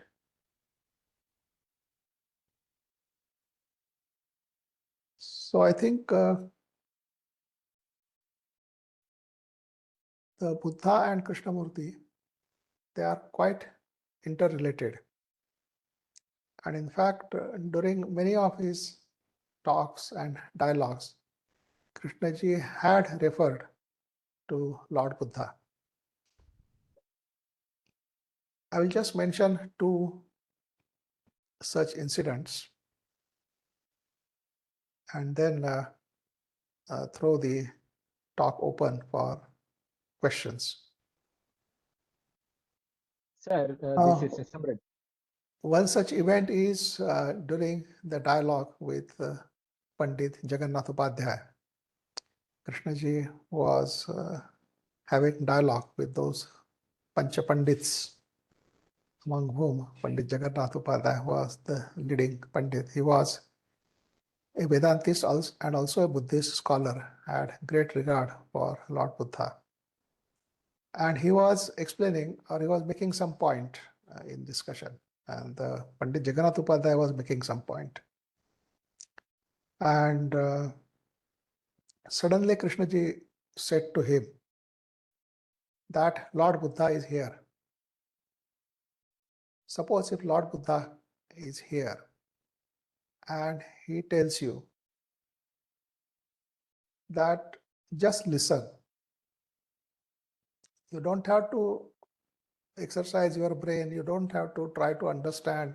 So I think the Buddha and Krishnamurti, they are quite interrelated. And in fact, during many of his talks and dialogues, Krishnaji had referred to Lord Buddha. I will just mention two such incidents and then throw the talk open for questions. Sir, this is Samrat. One such event is during the dialogue with Pandit Jagannath Upadhyay. Krishnaji was having dialogue with those Pancha Pandits, among whom Pandit Jagannath Upadhyay was the leading Pandit. He was a Vedantist and also a Buddhist scholar, had great regard for Lord Buddha. And he was explaining, or he was making some point in discussion. And Pandit Jagannath Upadhyay was making some point. And suddenly Krishnaji said to him that Lord Buddha is here. Suppose if Lord Buddha is here and he tells you that just listen. You don't have to exercise your brain. You don't have to try to understand.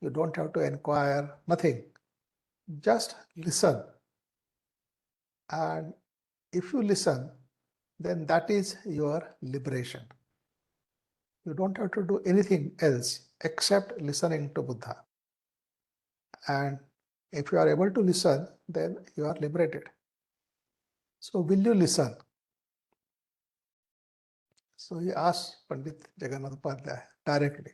You don't have to inquire, nothing. Just listen. And if you listen, then that is your liberation. You don't have to do anything else except listening to Buddha. And if you are able to listen, then you are liberated. So will you listen? So he asked Pandit Jagannath Upadhyay directly.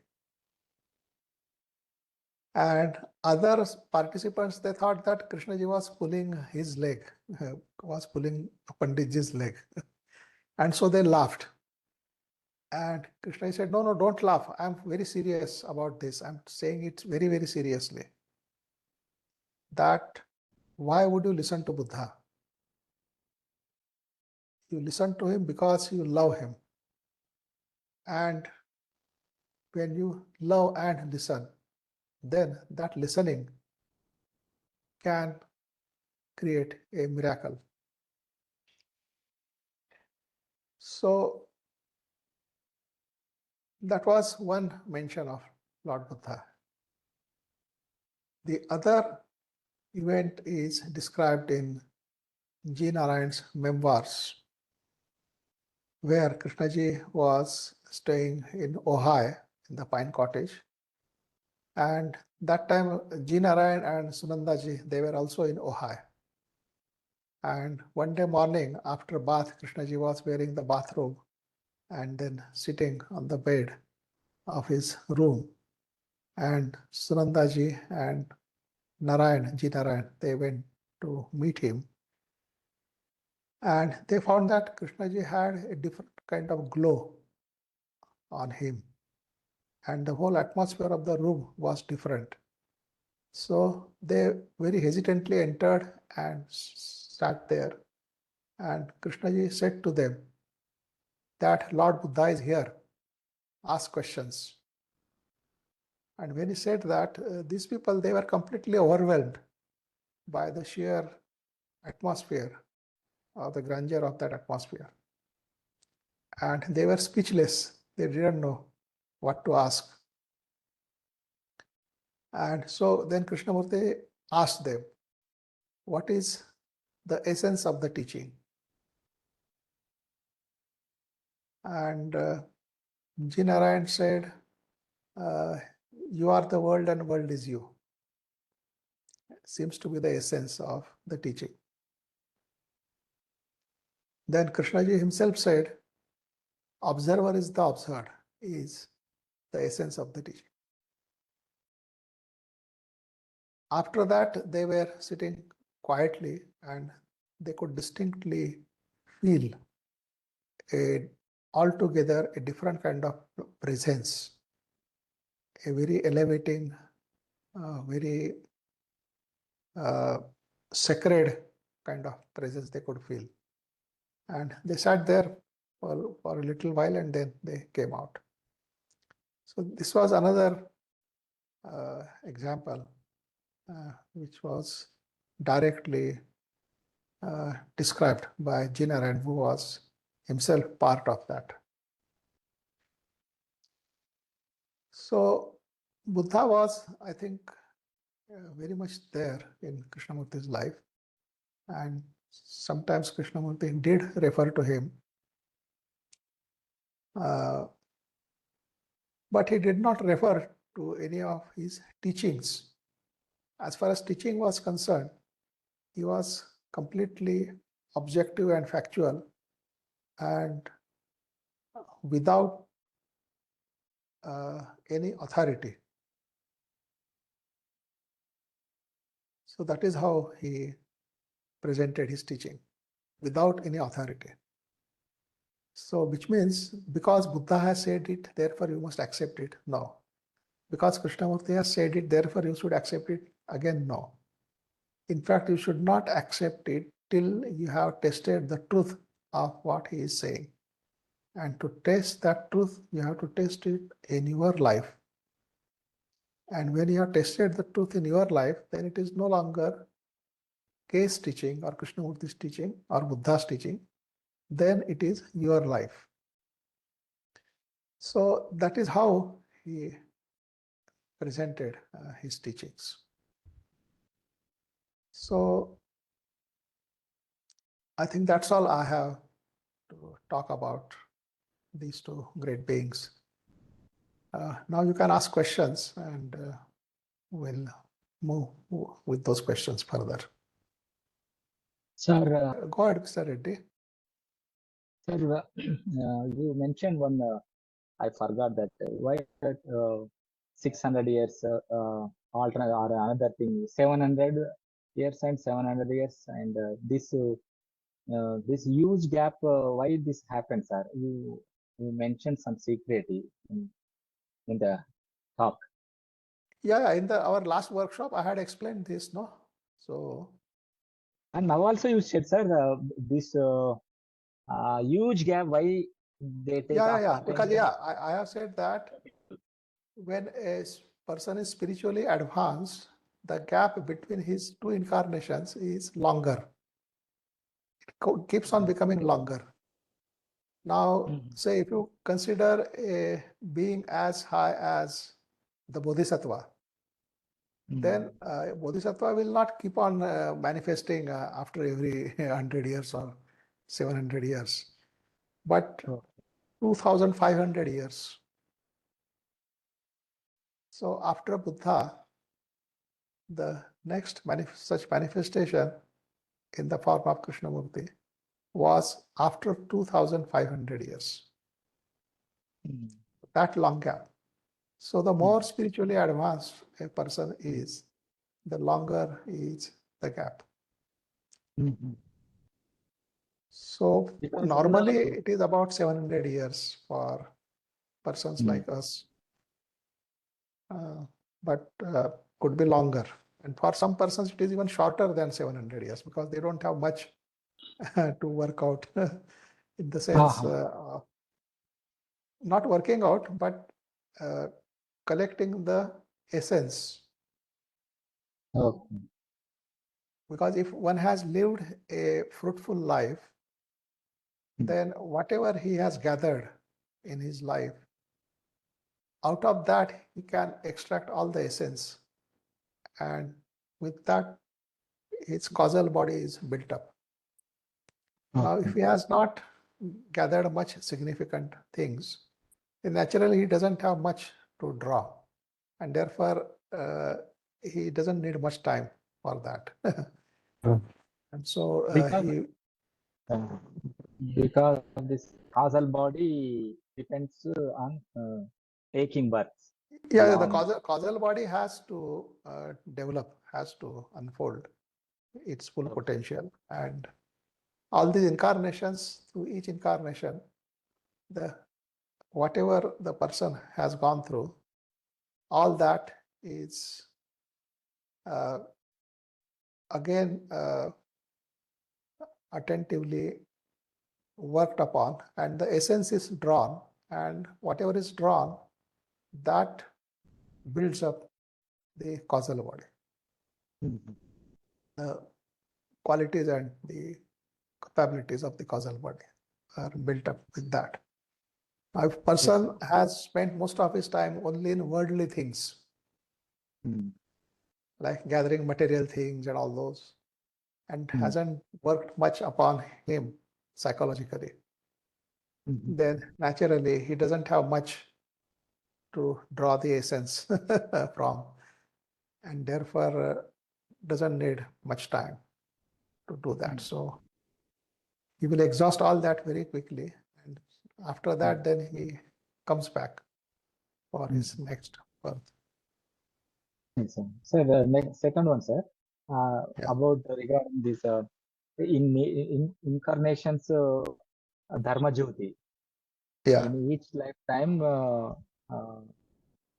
And other participants, they thought that Krishnaji was pulling his leg, was pulling Panditji's leg. And so they laughed. And Krishna said, no, don't laugh. I'm very serious about this. I'm saying it very, very seriously. That why would you listen to Buddha? You listen to him because you love him. And when you love and listen, then that listening can create a miracle. So that was one mention of Lord Buddha. The other event is described in G. Narayan's memoirs, where Krishnaji was staying in Ojai in the Pine Cottage. And that time, G. Narayan and Sunandaji, they were also in Ojai. And one day morning after bath, Krishnaji was wearing the bathrobe and then sitting on the bed of his room. And Sunandaji and Narayan, G. Narayan, they went to meet him. And they found that Krishnaji had a different kind of glow on him. And the whole atmosphere of the room was different. So they very hesitantly entered and sat there. And Krishnaji said to them that Lord Buddha is here, ask questions. And when he said that, these people, they were completely overwhelmed by the sheer atmosphere, or the grandeur of that atmosphere. And they were speechless. They didn't know what to ask. And so then Krishnamurti asked them, what is the essence of the teaching? And G. Narayan said, you are the world and world is you. Seems to be the essence of the teaching. Then Krishnaji himself said, observer is the observed, is the essence of the teaching. After that, they were sitting quietly and they could distinctly feel altogether a different kind of presence, a very elevating, very sacred kind of presence they could feel. And they sat there for a little while and then they came out. So this was another example which was directly described by G. Narayan, who was himself part of that. So Buddha was, I think, very much there in Krishnamurti's life. And sometimes Krishnamurti did refer to him. But he did not refer to any of his teachings. As far as teaching was concerned, he was completely objective and factual and without any authority. So that is how he presented his teaching, without any authority. So which means because Buddha has said it, therefore you must accept it? No. Because Krishnamurti has said it, therefore you should accept it? Again, no. In fact, you should not accept it till you have tested the truth of what he is saying. And to test that truth, you have to test it in your life. And when you have tested the truth in your life, then it is no longer case teaching or Krishnamurti's teaching or Buddha's teaching, then it is your life. So that is how he presented his teachings. So I think that's all I have to talk about these two great beings. Now you can ask questions and we'll move with those questions further. Sir, go ahead, Mr. Reddy. Sir, you mentioned one, I forgot that, why that 600 years alternate or another thing, 700 years and 700 years, and this huge gap, why this happens, sir? You mentioned some secret in the talk. Yeah, in our last workshop, I had explained this, no? So. And now also you said, sir, this huge gap, why they take because I have said that when a person is spiritually advanced, the gap between his two incarnations is longer. It keeps on becoming longer. Now, say if you consider a being as high as the Bodhisattva, then Bodhisattva will not keep on manifesting after every 100 years or 700 years, but 2,500 years. So after Buddha, the next such manifestation in the form of Krishnamurti was after 2,500 years. That long gap. So the more spiritually advanced a person is, the longer is the gap. So because normally it is about 700 years for persons like us, but could be longer. And for some persons, it is even shorter than 700 years because they don't have much to work out in the sense, not working out, but collecting the essence. Okay. Because if one has lived a fruitful life, then whatever he has gathered in his life, out of that, he can extract all the essence. And with that, his causal body is built up. Now, if he has not gathered much significant things, then naturally he doesn't have much to draw. And therefore, he doesn't need much time for that. And so because this causal body depends on taking birth. yeah, the causal body has to develop, has to unfold its full potential. And all these incarnations, through each incarnation, whatever the person has gone through, all that is again attentively worked upon, and the essence is drawn, and whatever is drawn, that builds up the causal body. The qualities and the capabilities of the causal body are built up with that. Now, if a person has spent most of his time only in worldly things, like gathering material things and all those, and hasn't worked much upon him psychologically, then naturally he doesn't have much to draw the essence from, and therefore doesn't need much time to do that. So he will exhaust all that very quickly, and after that, then he comes back for his next birth. Yes, sir. Sir, the next second one, sir, about regarding this in incarnations, Dharma Jyoti. Yeah. In each lifetime,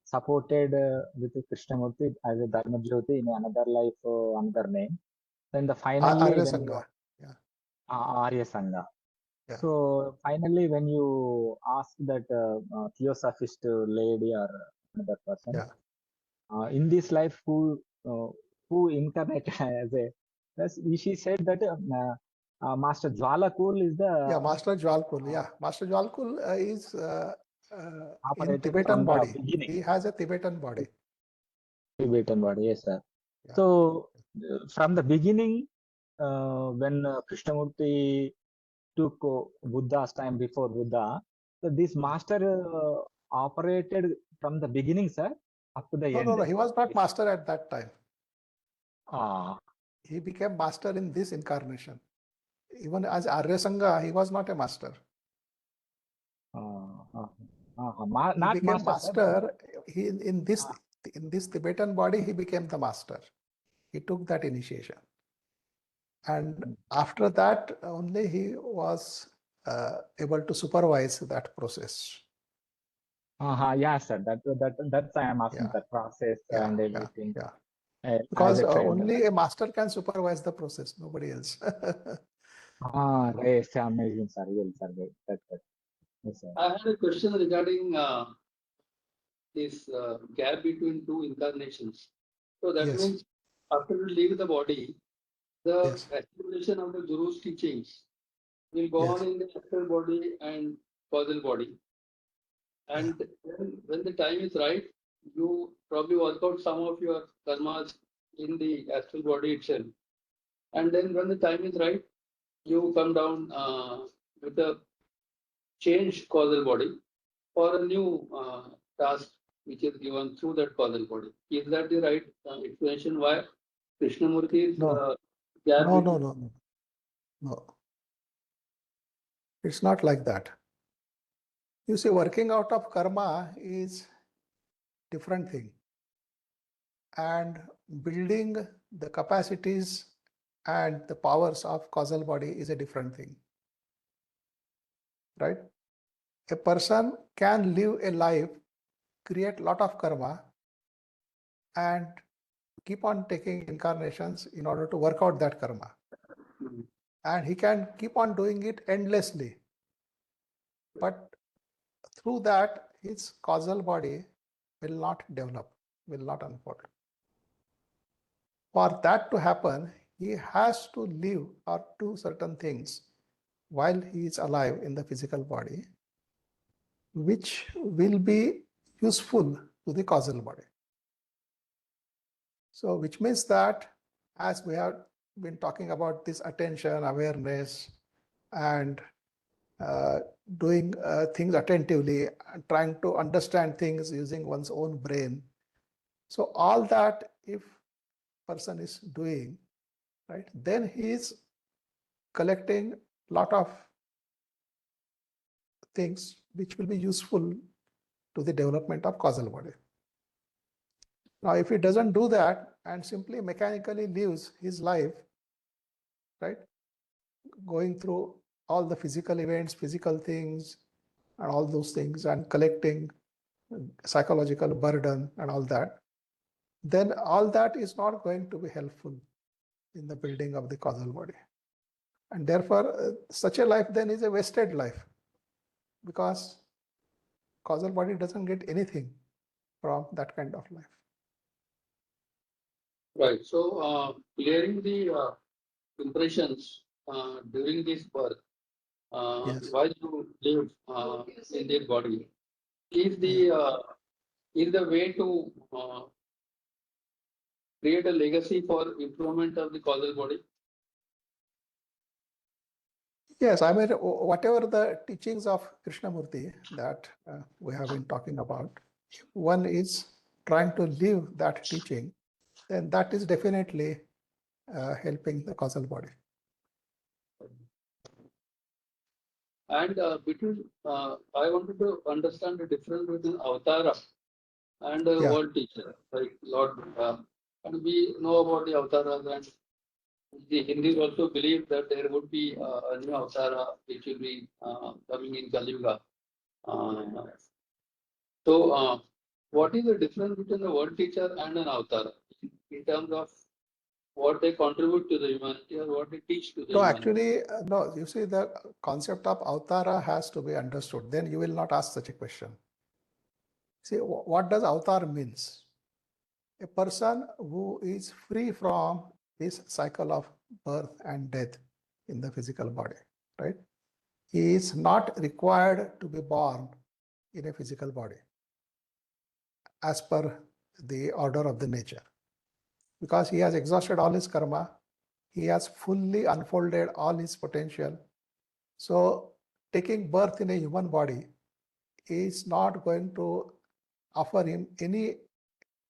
supported with Krishnamurti as a Dharma Jyoti in another life, another name. Then the finally Arya when Sangha. you, Arya Sangha. Yeah. So finally, when you ask that theosophist lady or another person, in this life, who incarnated as a, she said that Master Jwalakul is the Master Jwalkul. Master Jwalkul is in operated Tibetan from the body. beginning. He has a Tibetan body. Tibetan body, yes, sir. So from the beginning, when Krishnamurti took Buddha's time before Buddha, so this master operated from the beginning, sir, up to the end. No, he was not master at that time. Ah. He became master in this incarnation. Even as Arya Sangha, he was not a master. He became master. He in this Tibetan body, he became the master. He took that initiation, and after that only he was able to supervise that process. Yeah, sir. That's why I'm asking the process and everything. Because only a master can supervise the process, nobody else. Yes, amazing, sir. Yes, sir. Yes, sir. I had a question regarding this gap between two incarnations. So that means after you leave the body, the accumulation of the Guru's teachings will go on in the astral body and causal body. And when the time is right, you probably work out some of your karmas in the astral body itself. And then when the time is right, you come down with a changed causal body for a new task which is given through that causal body. Is that the right explanation why Krishnamurti's gap? No. It's not like that. You see, working out of karma is different thing, and building the capacities and the powers of causal body is a different thing, right? A person can live a life, create a lot of karma, and keep on taking incarnations in order to work out that karma. And he can keep on doing it endlessly. But through that, his causal body will not develop, will not unfold. For that to happen, he has to live or do certain things while he is alive in the physical body, which will be useful to the causal body. So, which means that as we have been talking about this attention, awareness, and doing things attentively, trying to understand things using one's own brain. So all that, if person is doing, right, then he is collecting a lot of things which will be useful to the development of causal body. Now, if he doesn't do that and simply mechanically lives his life, right, going through all the physical events, physical things, and all those things, and collecting psychological burden and all that, then all that is not going to be helpful in the building of the causal body. And therefore, such a life then is a wasted life, because causal body doesn't get anything from that kind of life. Right. So, clearing the impressions during this birth, Yes. while you live in this body, is the way to create a legacy for improvement of the causal body. Yes, I mean, whatever the teachings of Krishnamurti that we have been talking about, if one is trying to live that teaching, then that is definitely helping the causal body. And I wanted to understand the difference between avatara and world teacher, like Lord. And we know about the avatara, and the Hindus also believe that there would be a new avatara which will be coming in Kali Yuga. So, what is the difference between a world teacher and an avatar in terms of what they contribute to the humanity or what they teach to the No, humanity? actually, no, you see, the concept of avatara has to be understood. Then you will not ask such a question. See, what does avatar means? A person who is free from this cycle of birth and death in the physical body, right? He is not required to be born in a physical body as per the order of the nature, because he has exhausted all his karma, he has fully unfolded all his potential. So taking birth in a human body is not going to offer him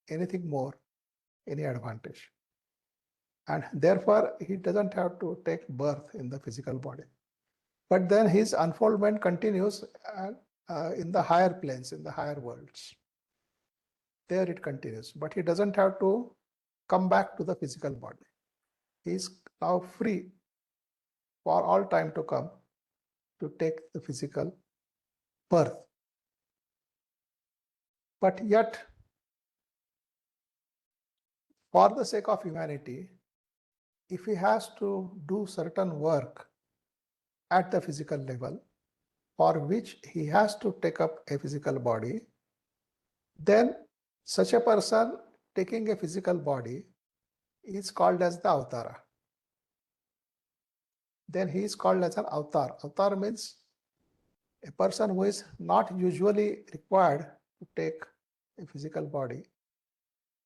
anything more, any advantage. And therefore, he doesn't have to take birth in the physical body. But then his unfoldment continues in the higher planes, in the higher worlds. There it continues, but he doesn't have to come back to the physical body. He is now free for all time to come to take the physical birth. But yet, for the sake of humanity, if he has to do certain work at the physical level, for which he has to take up a physical body, then such a person taking a physical body is called as the avatara. Then he is called as an avatar. Avatar means a person who is not usually required to take a physical body,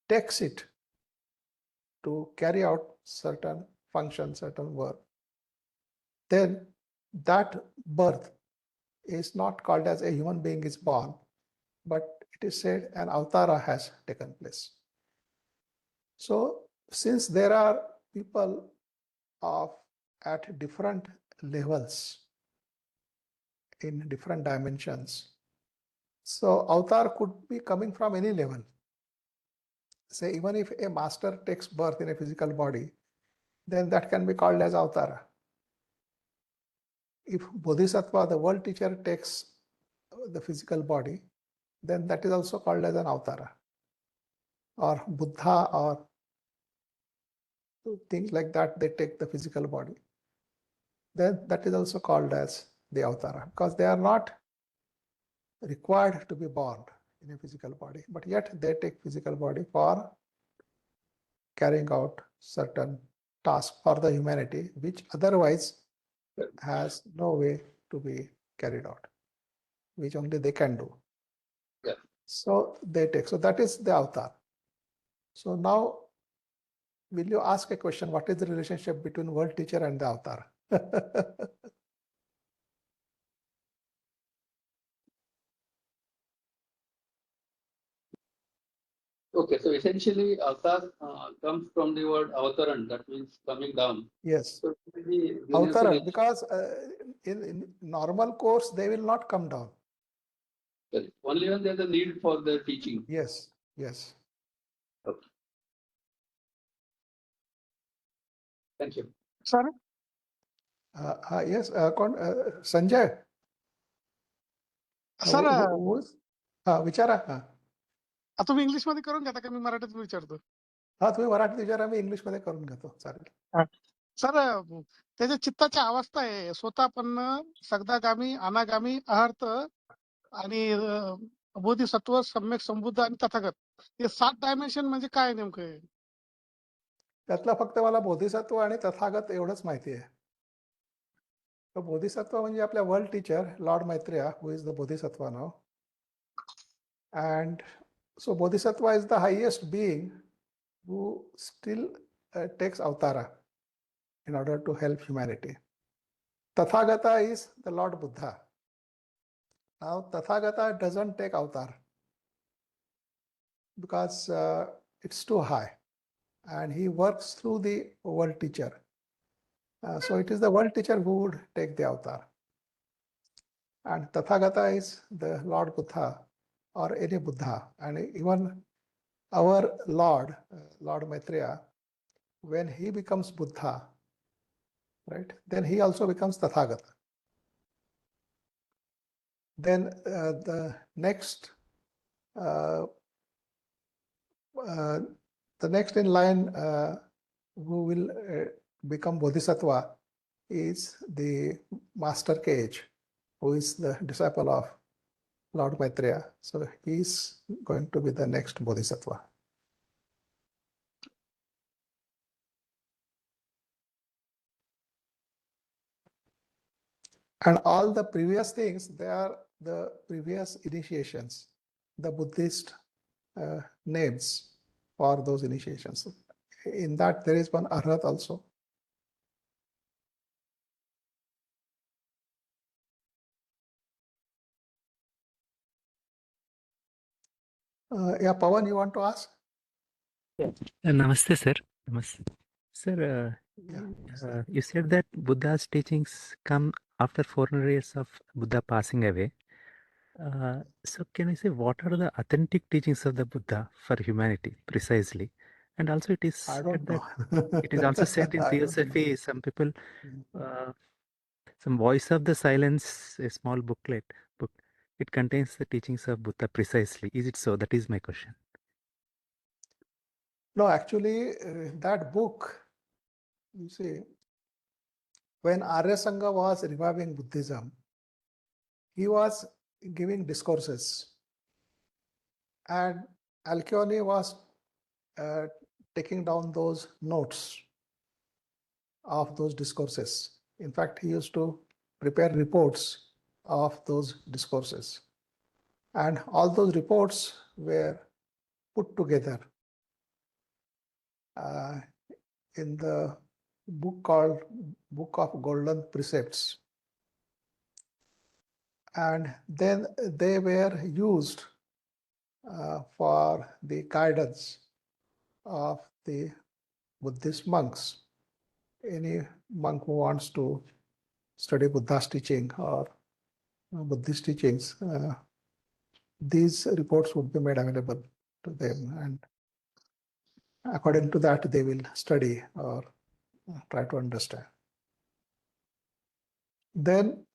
takes it to carry out certain function, certain work. Then that birth is not called as a human being is born, but it is said an avatara has taken place. So since there are people at different levels in different dimensions, so avatar could be coming from any level. Say even if a master takes birth in a physical body, then that can be called as avatara. If Bodhisattva, the world teacher, takes the physical body, then that is also called as an avatara. Or Buddha or things like that, they take the physical body. Then that is also called as the avatara, because they are not required to be born in a physical body, but yet they take physical body for carrying out certain tasks for the humanity, which otherwise has no way to be carried out, which only they can do. Yeah. So they take. So that is the avatar. So now, will you ask a question? What is the relationship between world teacher and the avatar? Okay, so essentially, avatar comes from the word avataran, that means coming down. Yes. So maybe Avtaran, because in normal course, they will not come down. only when there's a need for the teaching. Yes, yes. Okay. Thank you. Sir Yes, Sanjay. Sir विचारा. तुम्ही English मध्ये करून घेता का मी मराठीत विचारतो. तुम्ही मराठीत विचारा, मी इंग्लिश मध्ये करून घेतो. चालेल. सर त्याच्या चित्ताची अवस्था आहे स्वतःपन्न, सगदागामी, अनागामी, अहर्त आणि बोधिसत्व, सम्यक संबुद्ध आणि तथागत. हे 7 डायमेन्शन म्हणजे काय नेमकं? त्यातलं फक्त मला बोधिसत्व आणि तथागत एवढंच माहिती आहे. बोधिसत्व म्हणजे आपल्या world teacher Lord Maitreya, who is the Bodhisattva now. And so Bodhisattva is the highest being who still takes avatara in order to help humanity. Tathagata is the Lord Buddha. Now Tathagata doesn't take avatar because it's too high, and he works through the world teacher. So it is the world teacher who would take the avatar. And Tathagata is the Lord Buddha or any Buddha. And even our Lord, Lord Maitreya, when he becomes Buddha, right, then he also becomes Tathagata. Then the next in line who will become Bodhisattva is the Master Cage, who is the disciple of Lord Maitreya. So he is going to be the next Bodhisattva. And all the previous things, they are the previous initiations, the Buddhist names for those initiations. In that, there is one Arhat also. Yeah, Pawan, you want to ask? Namaste, sir. Namaste. Sir, you said that Buddha's teachings come after 400 years of Buddha passing away. So can I say what are the authentic teachings of the Buddha for humanity precisely? And also it is said that it is also said in Theosophy, some people, some Voice of the Silence, a small book, it contains the teachings of Buddha precisely. Is it so? That is my question. No, actually, that book, you see, when Arya Sangha was reviving Buddhism, he was giving discourses, and Alkyone was taking down those notes of those discourses. In fact, he used to prepare reports of those discourses, and all those reports were put together in the book called Book of Golden Precepts. And then they were used for the guidance of the Buddhist monks. Any monk who wants to study Buddha's teaching or Buddhist teachings, these reports would be made available to them, and according to that, they will study or try to understand. Then,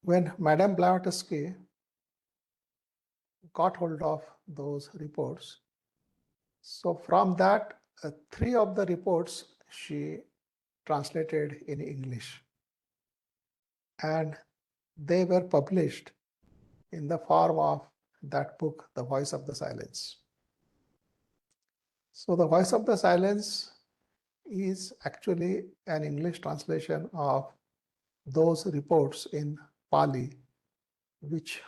when Madame Blavatsky got hold of those reports, so from that, 3 of the reports she translated in English, and they were published in the form of that book, The Voice of the Silence. So The Voice of the Silence is actually an English translation of those reports in Pali, which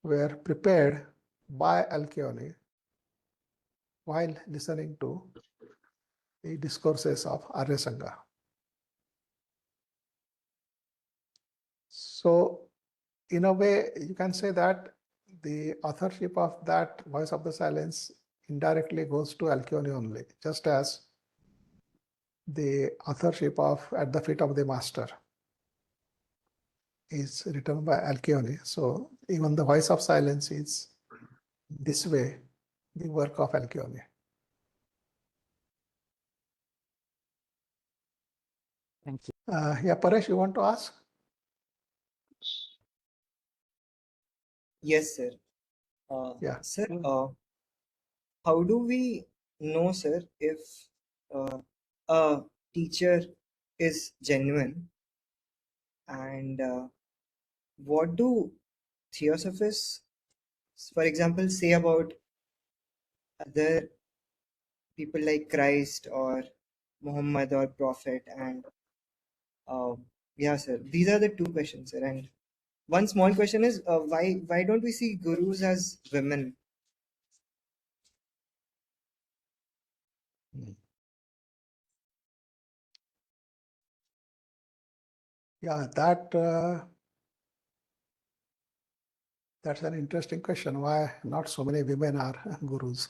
were prepared by Alkyone while listening to the discourses of Arya Sangha. So in a way, you can say that the authorship of that Voice of the Silence indirectly goes to Alkyone only, just as the authorship of At the Feet of the Master is written by Alkyone. So even the Voice of Silence is this way the work of Alkyone. Thank you. Yeah, Paresh, you want to ask? Yes, sir. Yeah. Sir, how do we know, sir, if a teacher is genuine, and what do theosophists, for example, say about other people like Christ or Muhammad or Prophet? And yeah, sir, these are the two questions, sir. And one small question is, why don't we see gurus as women? Yeah, that's an interesting question. Why not so many women are gurus?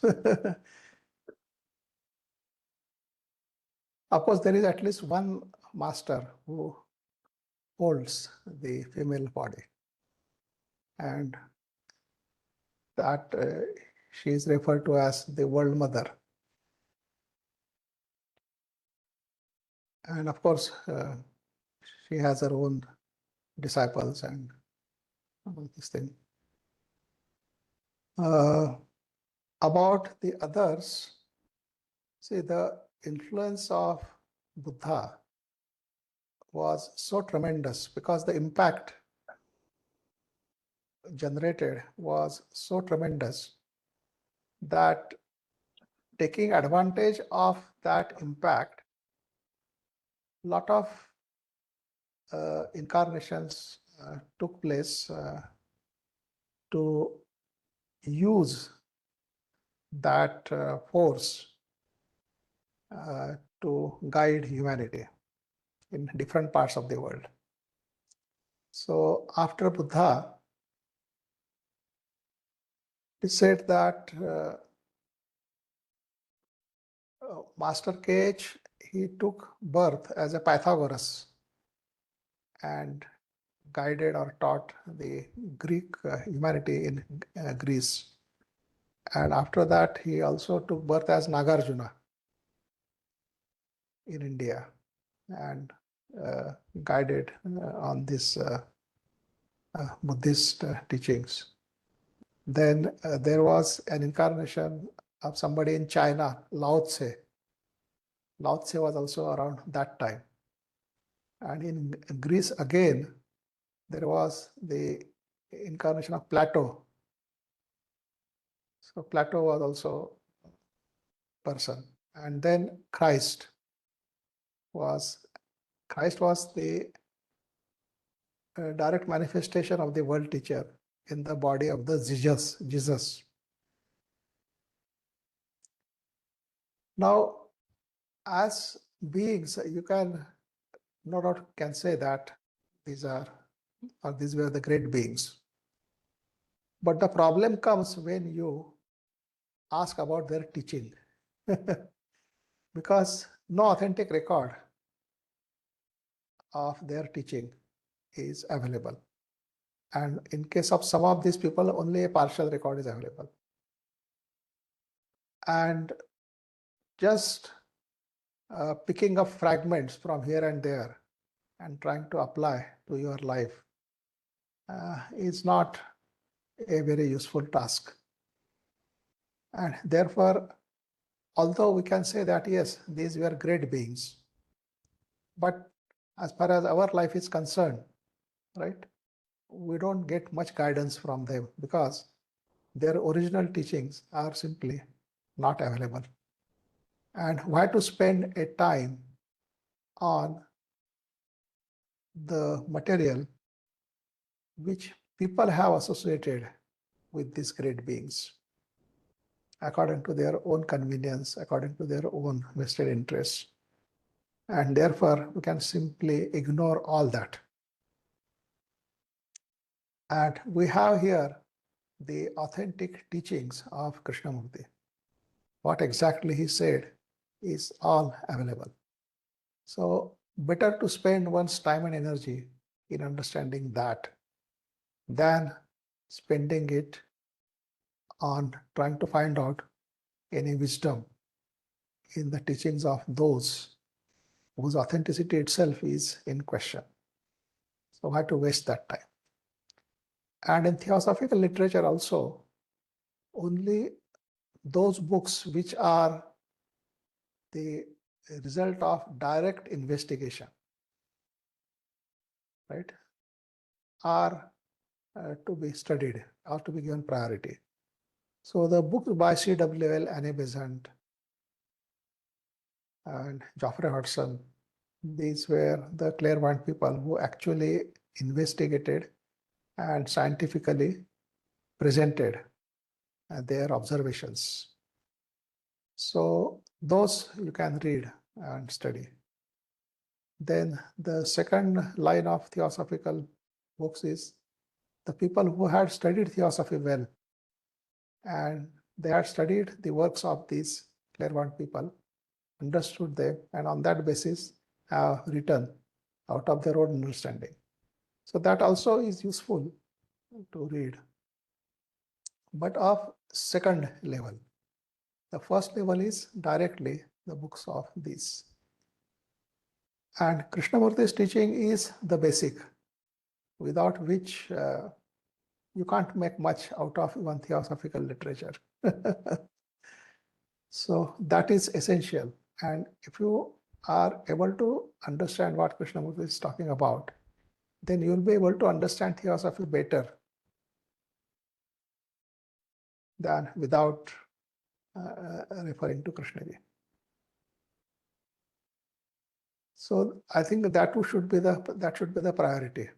Of course, there is at least one master who holds the female body, and that she is referred to as the World Mother. And of course, she has her own disciples and all this thing. About the others, see, the influence of Buddha was so tremendous because the impact generated was so tremendous that taking advantage of that impact, a lot of incarnations took place to use that force to guide humanity in different parts of the world. So after Buddha, it said that Master Cage, he took birth as a Pythagoras and guided or taught the Greek humanity in Greece. And after that, he also took birth as Nagarjuna in India and guided on this Buddhist teachings. Then there was an incarnation of somebody in China, Lao Tse. Lao Tse was also around that time. And in Greece again, there was the incarnation of Plato. So Plato was also a person. And then Christ was the direct manifestation of the world teacher in the body of the Jesus. Now, as beings, you can no doubt can say that these were the great beings. But the problem comes when you ask about their teaching, because no authentic record of their teaching is available. And in case of some of these people, only a partial record is available. And just picking up fragments from here and there and trying to apply to your life is not a very useful task. And therefore, although we can say that yes, these were great beings, but as far as our life is concerned, right, we don't get much guidance from them because their original teachings are simply not available. And why to spend a time on the material which people have associated with these great beings according to their own convenience, according to their own vested interests. And therefore, we can simply ignore all that. And we have here the authentic teachings of Krishnamurti. What exactly he said is all available. So better to spend one's time and energy in understanding that than spending it on trying to find out any wisdom in the teachings of those whose authenticity itself is in question. So why to waste that time? And in theosophical literature also, only those books which are the result of direct investigation, right, are to be studied or to be given priority. So the books by C.W.L. Annie Besant and Geoffrey Hudson, these were the clairvoyant people who actually investigated and scientifically presented their observations. So those you can read and study. Then the second line of theosophical books is the people who had studied theosophy well, and they had studied the works of these clairvoyant people, understood them, and on that basis have written out of their own understanding. So that also is useful to read, but of second level. The first level is directly the books of these. And Krishnamurti's teaching is the basic, without which you can't make much out of even theosophical literature. So that is essential. And if you are able to understand what Krishnamurti is talking about, then you will be able to understand theosophy better than without referring to Krishnaji. So I think that should be the priority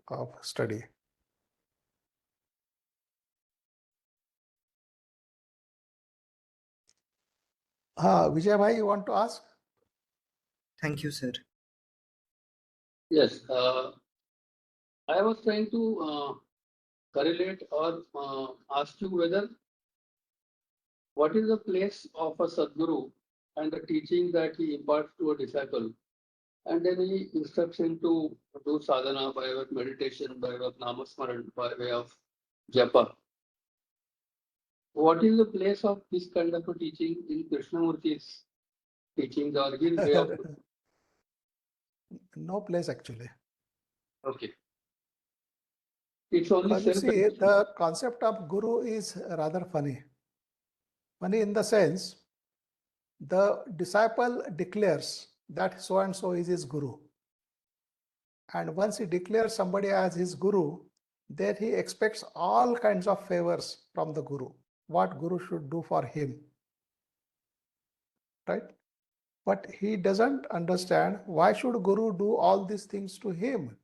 of study. Vijay bhai, you want to ask? Thank you, sir. Yes, I was trying to correlate or ask you whether what is the place of a Sadguru and the teaching that he imparts to a disciple, and then he instructs him to do sadhana by way of meditation, by way of namasmaran, by way of japa. What is the place of this kind of a teaching in Krishnamurti's teachings or his way of? No place actually. Okay. It's only But you see, the concept of guru is rather funny. Funny in the sense, the disciple declares that so and so is his guru. And once he declares somebody as his guru, then he expects all kinds of favors from the guru, what guru should do for him. Right? But he doesn't understand why should guru do all these things to him?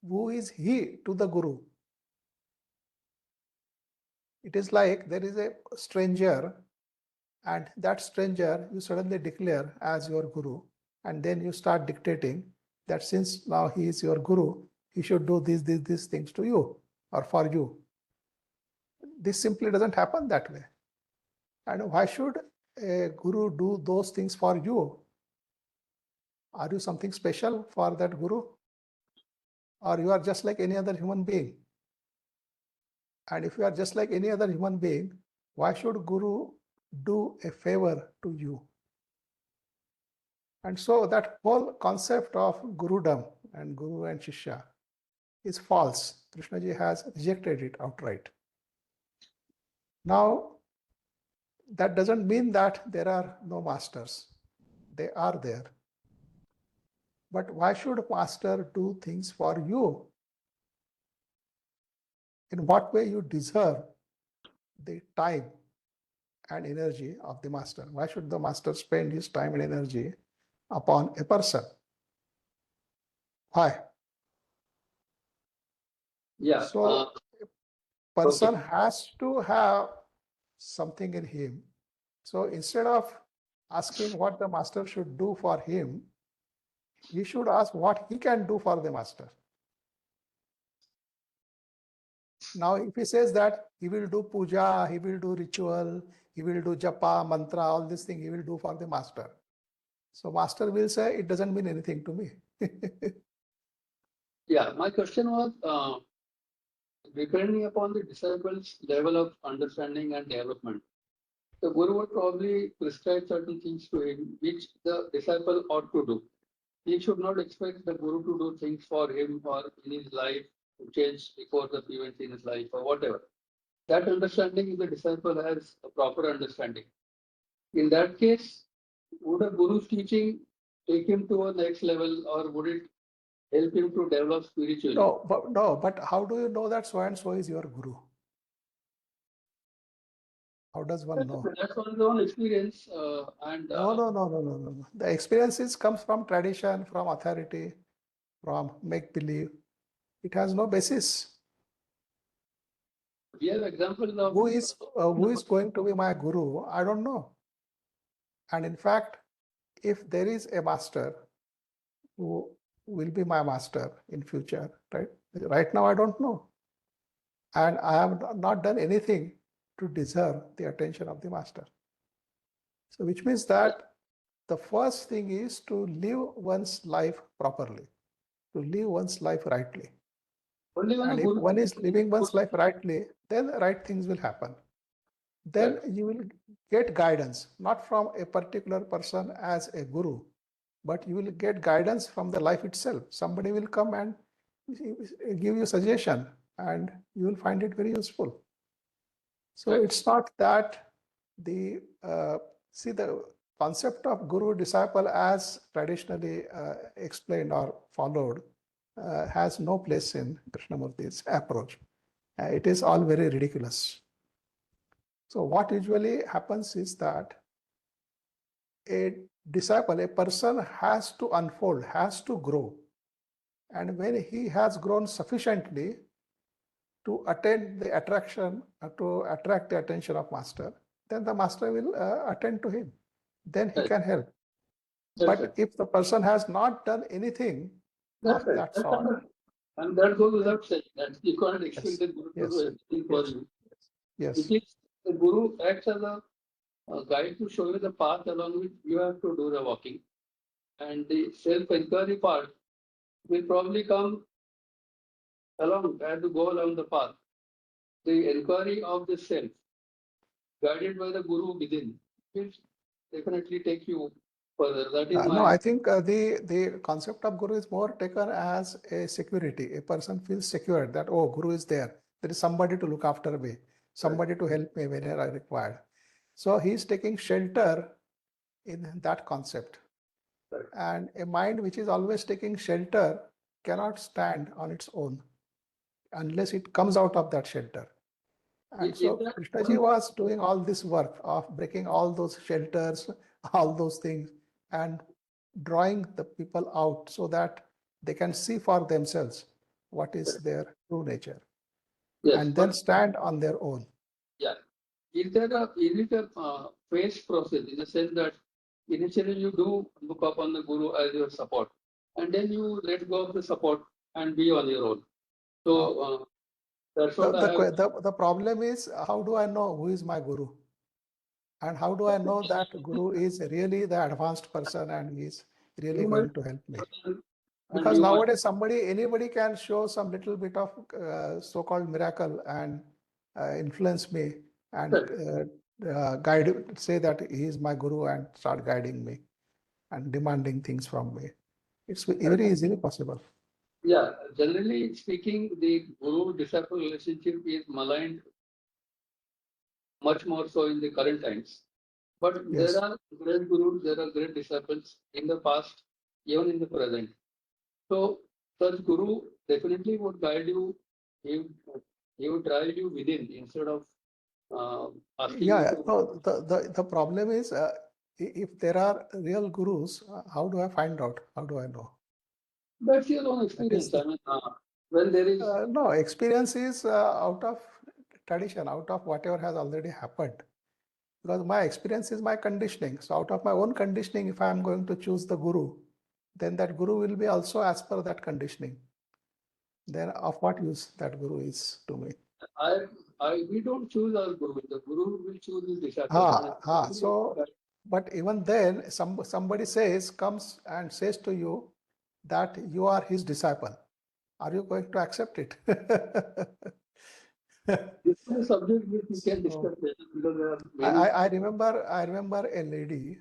Who is he to the guru? It is like there is a stranger, and that stranger you suddenly declare as your guru, and then you start dictating that since now he is your guru, he should do these things to you or for you. This simply doesn't happen that way. And why should a guru do those things for you? Are you something special for that guru? Or you are just like any other human being? And if you are just like any other human being, why should guru do a favor to you? And so that whole concept of gurudom and guru and shishya is false. Krishnaji has rejected it outright. Now, that doesn't mean that there are no masters. They are there. But why should a master do things for you? In what way you deserve the time and energy of the master? Why should the master spend his time and energy upon a person? Why? Yeah. So a person has to have something in him. So instead of asking what the master should do for him, he should ask what he can do for the master. Now, if he says that he will do puja, he will do ritual, he will do japa, mantra, all these things he will do for the master. So master will say, it doesn't mean anything to me. Yeah, my question was depending upon the disciple's level of understanding and development. The Guru would probably prescribe certain things to him which the disciple ought to do. He should not expect the Guru to do things for him or in his life to change before the events in his life or whatever. That understanding, if the disciple has a proper understanding. In that case, would a Guru's teaching take him to a next level or would it help him to develop spiritually? No, but how do you know that so and so is your Guru? How does one know? That's on his own experience. No. The experiences comes from tradition, from authority, from make-believe. It has no basis. We have examples of Who is going to be my Guru? I don't know. And in fact, if there is a master who will be my master in future, right? Right now, I don't know. And I have not done anything to deserve the attention of the master. So which means that the first thing is to live one's life properly, to live one's life rightly. And if one is living one's life rightly, then right things will happen. Then you will get guidance, not from a particular person as a guru, but you will get guidance from the life itself. Somebody will come and give you suggestion and you will find it very useful. So it's not that the concept of guru disciple as traditionally explained or followed has no place in Krishnamurti's approach. It is all very ridiculous. So what usually happens is that a disciple, a person has to unfold, has to grow. And when he has grown sufficiently to attend the attraction, to attract the attention of master, then the master will attend to him. Then he can help. But if the person has not done anything of that sort, and that goes without saying that you can't expect the Guru to do everything for you. Yes. It is the Guru acts as a guide to show you the path along which you have to do the walking. And the self-inquiry part will probably come along as you go along the path. The inquiry of the self, guided by the Guru within, will definitely take you further. That is no, I think the concept of Guru is more taken as a security. A person feels secure that, oh, Guru is there. There is somebody to look after me, somebody to help me whenever I require. So he is taking shelter in that concept. And a mind which is always taking shelter cannot stand on its own unless it comes out of that shelter. And so Krishnaji was doing all this work of breaking all those shelters, all those things, and drawing the people out so that they can see for themselves what is their true nature. Yes, and then stand on their own. Yeah. Is it a phase process in the sense that initially you do look up on the Guru as your support, and then you let go of the support and be on your own? So that's what the problem is, how do I know who is my Guru? And how do I know that Guru is really the advanced person and he is really going to help me? Because nowadays anybody can show some little bit of so-called miracle and influence me and say that he is my Guru and start guiding me and demanding things from me. It's very easily possible. Yeah, generally speaking, the Guru-disciple relationship is maligned much more so in the current times. But Yes. there are great gurus, there are great disciples in the past, even in the present. So such guru definitely would guide you. He would drive you within instead of asking you Yeah. to. No, the problem is if there are real gurus, how do I find out? How do I know? That's your own That is experience. I mean, when there is. no, experience is out of tradition, out of whatever has already happened. Because my experience is my conditioning. So out of my own conditioning, if I am going to choose the guru, then that guru will be also as per that conditioning. Then of what use that guru is to me? We don't choose our guru. The guru will choose his disciples. So, but even then, somebody comes and says to you that you are his disciple. Are you going to accept it? This is a subject which we can discuss later because there are many. I remember a lady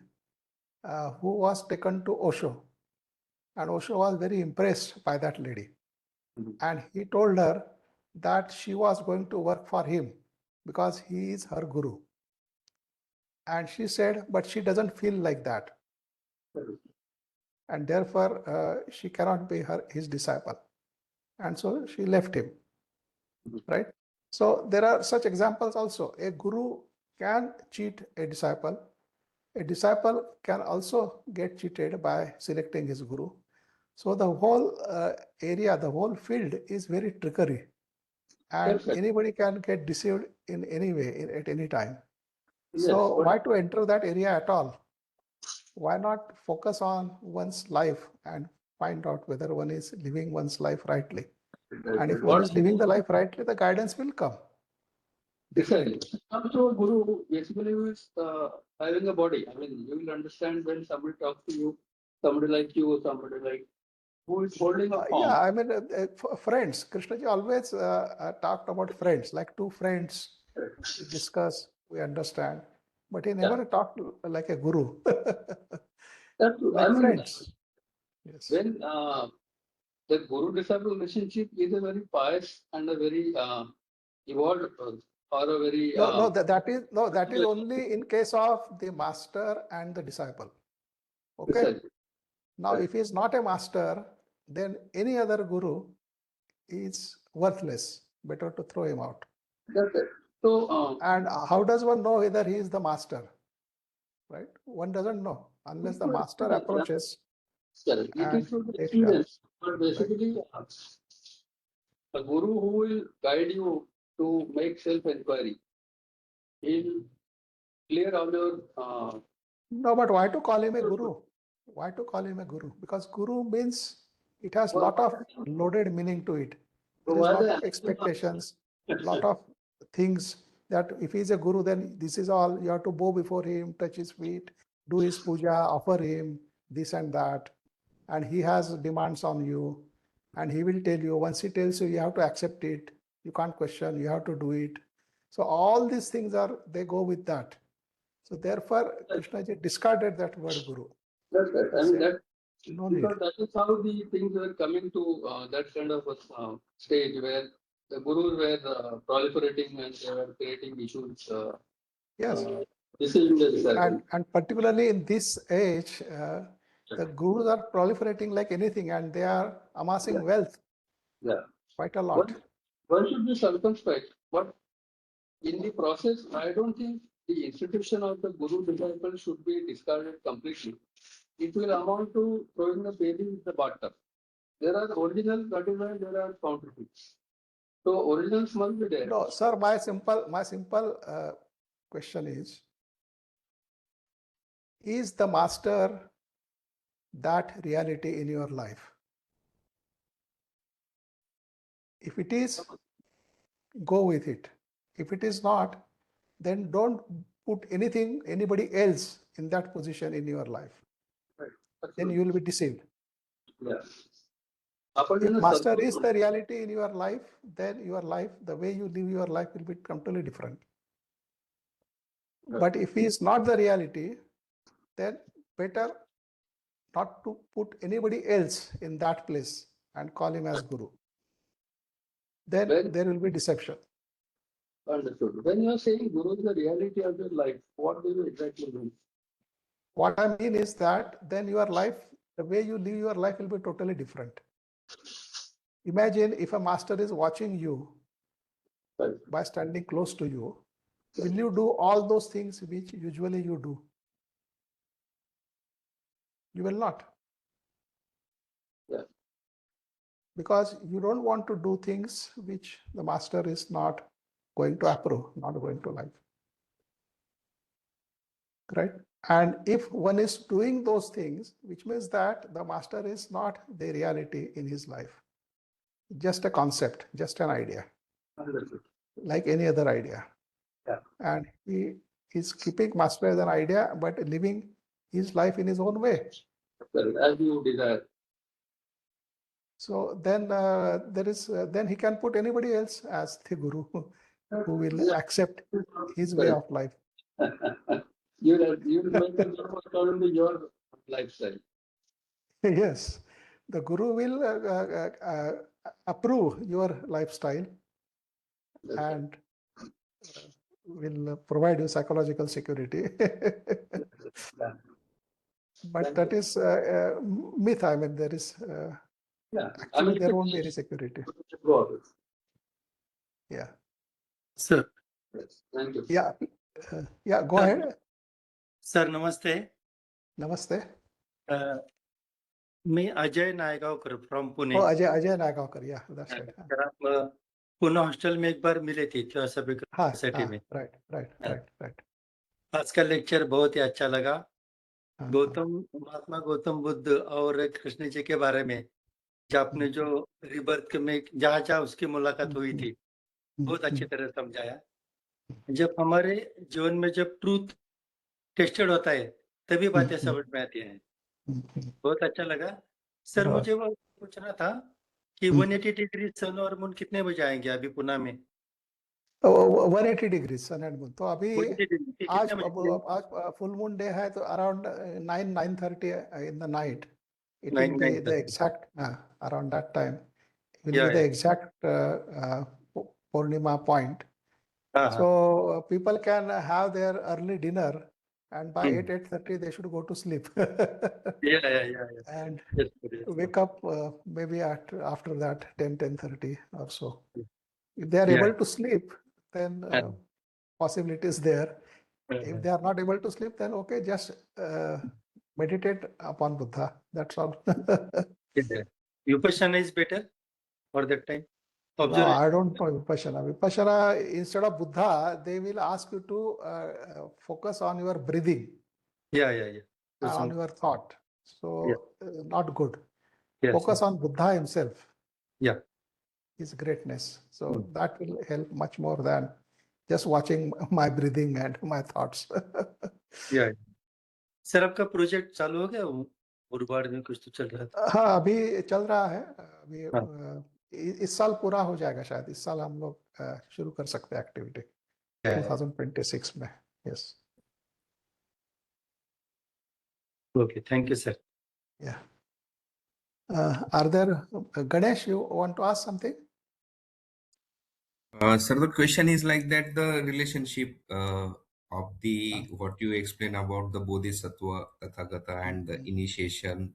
who was taken to Osho, and Osho was very impressed by that lady. And he told her that she was going to work for him because he is her guru. And she said, but she doesn't feel like that. And therefore, she cannot be his disciple. And so she left him, right? So there are such examples also. A guru can cheat a disciple. A disciple can also get cheated by selecting his guru. So the whole area, the whole field is very trickery. And anybody can get deceived in any way, at any time. Yes, so why to enter that area at all? Why not focus on one's life and find out whether one is living one's life rightly? And if one is living the life rightly, the guidance will come. Definitely. So a guru basically is having a body. I mean, you will understand when somebody talks to you, somebody like you, somebody like who is holding a form. Yeah, I mean, friends. Krishnaji always talked about friends, like two friends. We discuss, we understand, but he never talked like a guru. Like I mean, friends. Yes. when the guru-disciple relationship is a very pious and a very evolved or a very that is only in case of the master and the disciple. Okay. Now, if he is not a master, then any other guru is worthless. Better to throw him out. That's it. So, and how does one know whether he is the master? Right? One doesn't know unless the master approaches. It is through the experience. But basically, a guru who will guide you to make self-inquiry, he'll clear all your. No, but why to call him a guru? Why to call him a guru? Because guru means it has a lot of loaded meaning to it. There is a lot of expectations, a lot of things that if he's a guru, then this is all you have to bow before him, touch his feet, do his puja, offer him this and that. And he has demands on you. And he will tell you, once he tells you, you have to accept it. You can't question, you have to do it. So all these things they go with that. So therefore, Krishnaji discarded that word guru. That's right. I mean, no because need. that is how the things were coming to that kind of a stage where the gurus were proliferating and they were creating issues. Yes. And particularly in this age, the gurus are proliferating like anything and they are amassing wealth. Yeah. Quite a lot. One should be circumspect, but in the process, I don't think the institution of the guru disciple should be discarded completely. It will amount to throwing the baby with the bathtub. There are originals, that is why there are counterfeits. So originals must be there. No, sir, my simple question is the master that reality in your life? If it is, go with it. If it is not, then don't put anybody else in that position in your life. Right. Then you will be deceived. Yes. If master is the reality in your life, then your life, the way you live your life will be completely different. But if he is not the reality, then better not to put anybody else in that place and call him as guru. Then there will be deception. Understood. When you are saying Guru is the reality of your life, what do you exactly mean? What I mean is that then your life, the way you live your life will be totally different. Imagine if a master is watching you Right. by standing close to you, will you do all those things which usually you do? You will not. Yeah. Because you don't want to do things which the master is not going to approve, not going to like. Right? And if one is doing those things, which means that the master is not the reality in his life, just a concept, just an idea, Understood. like any other idea. Yeah. And he is keeping master as an idea, but living his life in his own way. Correct. As you desire. So then then he can put anybody else as the guru who will Yeah. accept his way of life. You will make a guru according to your lifestyle. Yes, the guru will approve your lifestyle and will provide you psychological security. Yeah. But Thank that you. is myth. I mean, there is Yeah. actually there won't be any security. Go ahead. Yeah. Sir. Yes. Thank you. Yeah. Yeah. Go ahead. Sir नमस्ते. Namaste. Me Ajay Naigaonkar from Pune. Oh, Ajay Nagawkar. Yeah, that's right. Sir आप Pune hostel में एक बार मिले थे theosophical society में. Right. आज का lecture बहुत ही अच्छा लगा. हाँ, महात्मा गौतम बुद्ध और कृष्ण जी के बारे में जो आपने जो रिबर्थ में जहाँ उसकी मुलाकात हुई थी बहुत अच्छी तरह समझाया. जब हमारे जीवन में जब ट्रूथ टेस्टेड होता है तभी बातें समझ में आती हैं. बहुत अच्छा लगा. सर हाँ. मुझे वो पूछना था कि 180 डिग्री सन और मून कितने बजे आएंगे अभी पुणे में? 180 डिग्री सन एंड मून. तो अभी 180 डिग्री आज कितने बजे? आज फुल मून डे है तो around 9:30 in the night. It will 9, be 9:30. the exact around that time. It will Yeah, be the yeah. exact Pournima point. हाँ. So people can have their early dinner, and by Hmm. 8:30 they should go to sleep. Yeah. And Yes, sir, yes, sir. wake up maybe after that 10:30 or so. If they are Yeah. able to sleep, then possibility is there. If they are not able to sleep, then okay, just meditate upon Buddha. That's all. Yeah. Vipassana is better for that time? No, Observation. I don't know Vipassana. Vipassana, instead of Buddha, they will ask you to focus on your breathing, Yeah. on your thought. So not good. Yes, Focus sir. on Buddha himself. Yeah. His greatness. So that will help much more than just watching my breathing and my thoughts. Yeah. Sir आपका project चालू हो गया? गुरुवार में कुछ तो चल रहा था. हाँ, अभी चल रहा है. अभी हाँ. इस साल पूरा हो जाएगा शायद. इस साल हम लोग शुरू कर सकते हैं एक्टिविटी 2026 में. Yes. Okay, thank you, sir. Yeah. Are there, Ganesh, you want to ask something? Sir, the question is like that the relationship of the what you explain about the Bodhisattva, Tathagata, and the initiation,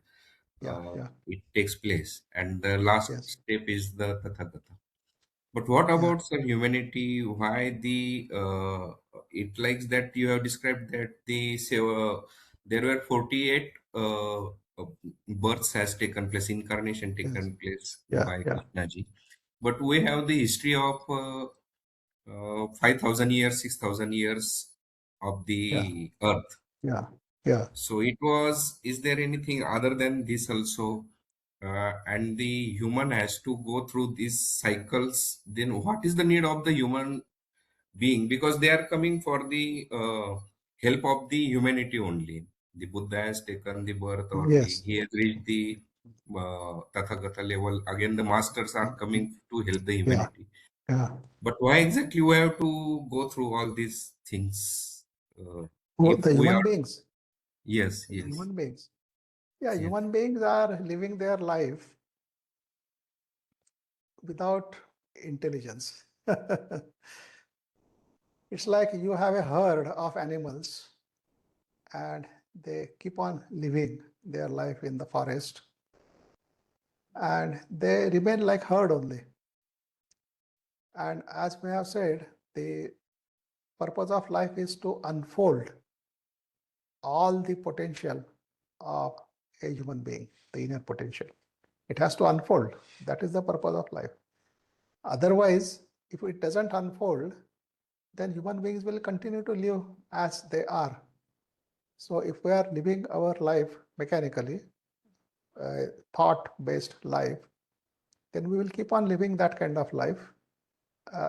it takes place, and the last step is the Tathagata. But what about sir humanity? Why the it likes that you have described that the there were 48 births has taken place, incarnation taken place by Krishna ji. But we have the history of 5,000 years, 6,000 years of the earth. Yeah. So it was, is there anything other than this also? And the human has to go through these cycles. Then what is the need of the human being? Because they are coming for the help of the humanity only. The Buddha has taken the birth, or he has reached the Tathagata level. Again, the masters are coming to help the humanity. But why exactly we have to go through all these things? If The we human are, beings. yes. Human beings. Yeah, human beings are living their life without intelligence. It's like you have a herd of animals and they keep on living their life in the forest and they remain like herd only. And as we have said, the purpose of life is to unfold all the potential of a human being, the inner potential. It has to unfold. That is the purpose of life. Otherwise, if it doesn't unfold, then human beings will continue to live as they are. So if we are living our life mechanically, thought-based life, then we will keep on living that kind of life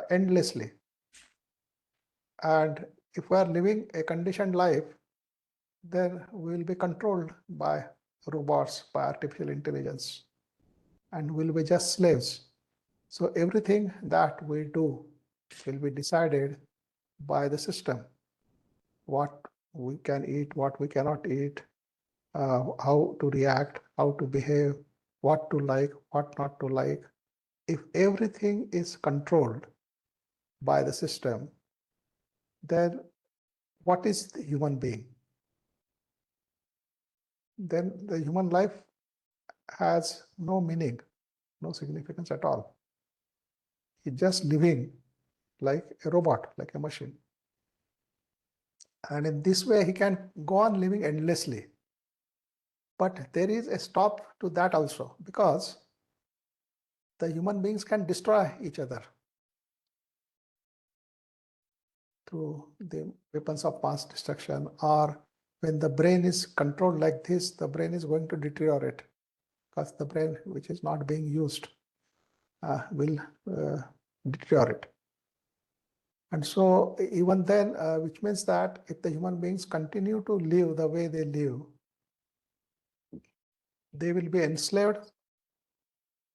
endlessly. And if we are living a conditioned life, then we will be controlled by robots, by artificial intelligence, and we'll be just slaves. So everything that we do will be decided by the system. What we can eat, what we cannot eat, how to react, how to behave, what to like, what not to like. If everything is controlled by the system, then what is the human being? Then the human life has no meaning, no significance at all. It's just living like a robot, like a machine. And in this way, he can go on living endlessly. But there is a stop to that also, because the human beings can destroy each other through the weapons of mass destruction, or when the brain is controlled like this, the brain is going to deteriorate, because the brain which is not being used will deteriorate. And so even then, which means that if the human beings continue to live the way they live, they will be enslaved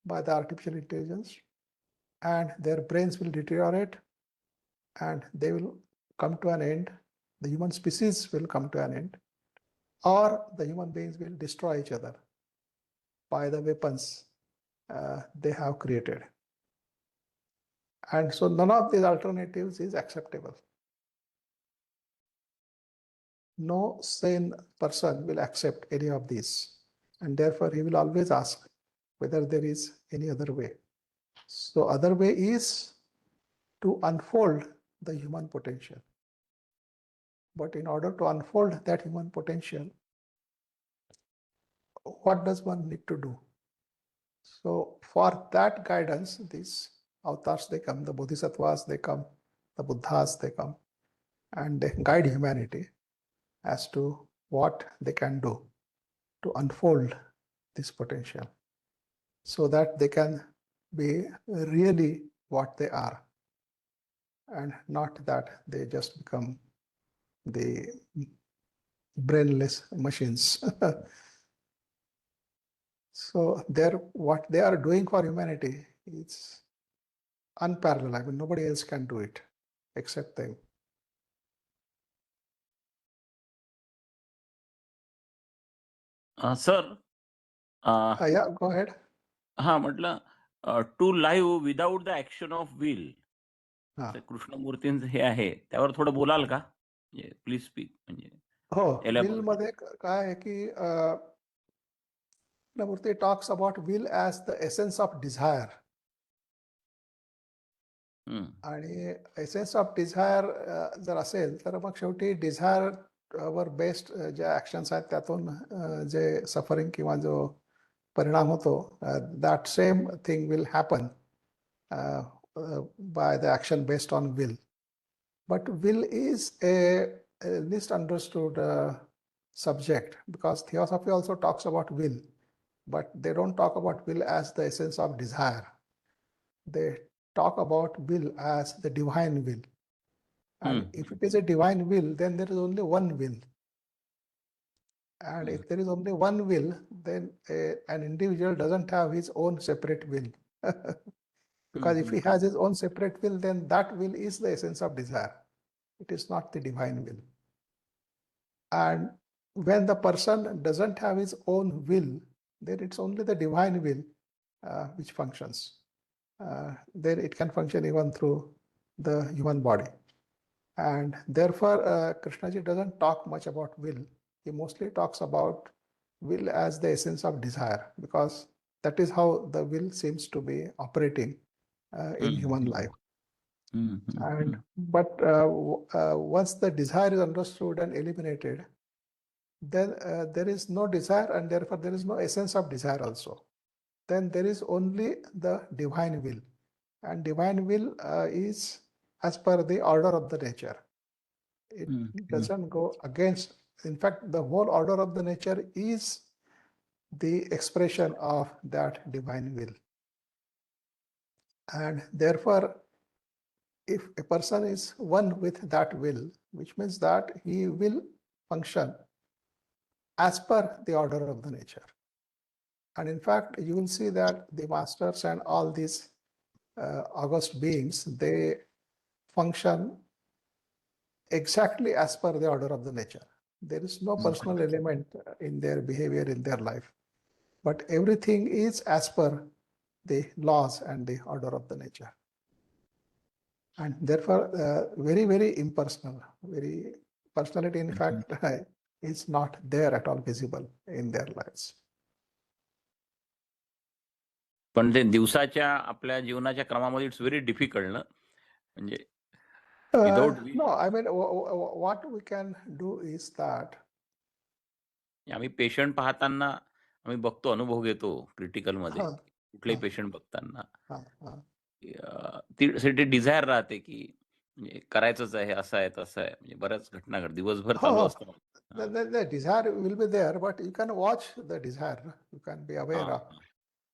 by the artificial intelligence and their brains will deteriorate and they will come to an end. The human species will come to an end, or the human beings will destroy each other by the weapons they have created. And so none of these alternatives is acceptable. No sane person will accept any of these. And therefore, he will always ask whether there is any other way. So other way is to unfold the human potential. But in order to unfold that human potential, what does one need to do? So for that guidance, these avatars, they come, the bodhisattvas, they come, the buddhas, they come, and they guide humanity as to what they can do to unfold this potential so that they can be really what they are and not that they just become the brainless machines. So what they are doing for humanity is unparalleled. I mean, nobody else can do it except them. Sir, Yeah, go ahead. म्हटलं to live without the action of will, कृष्णमूर्तींचं हे आहे, त्यावर थोडं बोलाल का? Please speak. म्हणजे हो, विल मध्ये काय आहे की Krishnamurti talks about will as the essence of desire. आणि एसेन्स ऑफ डिझायर जर असेल तर मग शेवटी डिझायर वर बेस्ड ज्या ऍक्शन्स आहेत त्यातून जे सफरिंग किंवा जो परिणाम होतो, that same thing will happen by the action based on will. But will is a least understood subject, because theosophy also talks about will, but they don't talk about will as the essence of desire. They talk about will as the divine will. And if it is a divine will, then there is only one will. And if there is only one will, then an individual doesn't have his own separate will. Because if he has his own separate will, then that will is the essence of desire. It is not the divine will. And when the person doesn't have his own will, then it's only the divine will which functions. Then it can function even through the human body. And therefore, Krishnaji doesn't talk much about will. He mostly talks about will as the essence of desire, because that is how the will seems to be operating in human life. And but once the desire is understood and eliminated, then there is no desire, and therefore there is no essence of desire also. Then there is only the divine will, and divine will is as per the order of the nature. It doesn't go against. In fact, the whole order of the nature is the expression of that divine will. And therefore, if a person is one with that will, which means that he will function as per the order of the nature. And in fact, you will see that the masters and all these august beings, they function exactly as per the order of the nature. There is no personal element in their behavior, in their life, but everything is as per the laws and the order of the nature. And therefore, very, very impersonal, very personality, in fact, is not there at all visible in their lives. पण ते दिवसाच्या आपल्या जीवनाच्या क्रमामध्ये it's very difficult ना, म्हणजे no, I mean, what we can do is that आम्ही patient पाहताना आम्ही बघतो, अनुभव घेतो क्रिटिकल मध्ये कुठलेही पेशंट बघताना ती डिझायर राहते की करायचंच आहे, असं आहे तसं आहे, म्हणजे बऱ्याच घटना घडतात, दिवसभर चालू असतं. The desire will be there, but you can watch the desire. You can be aware of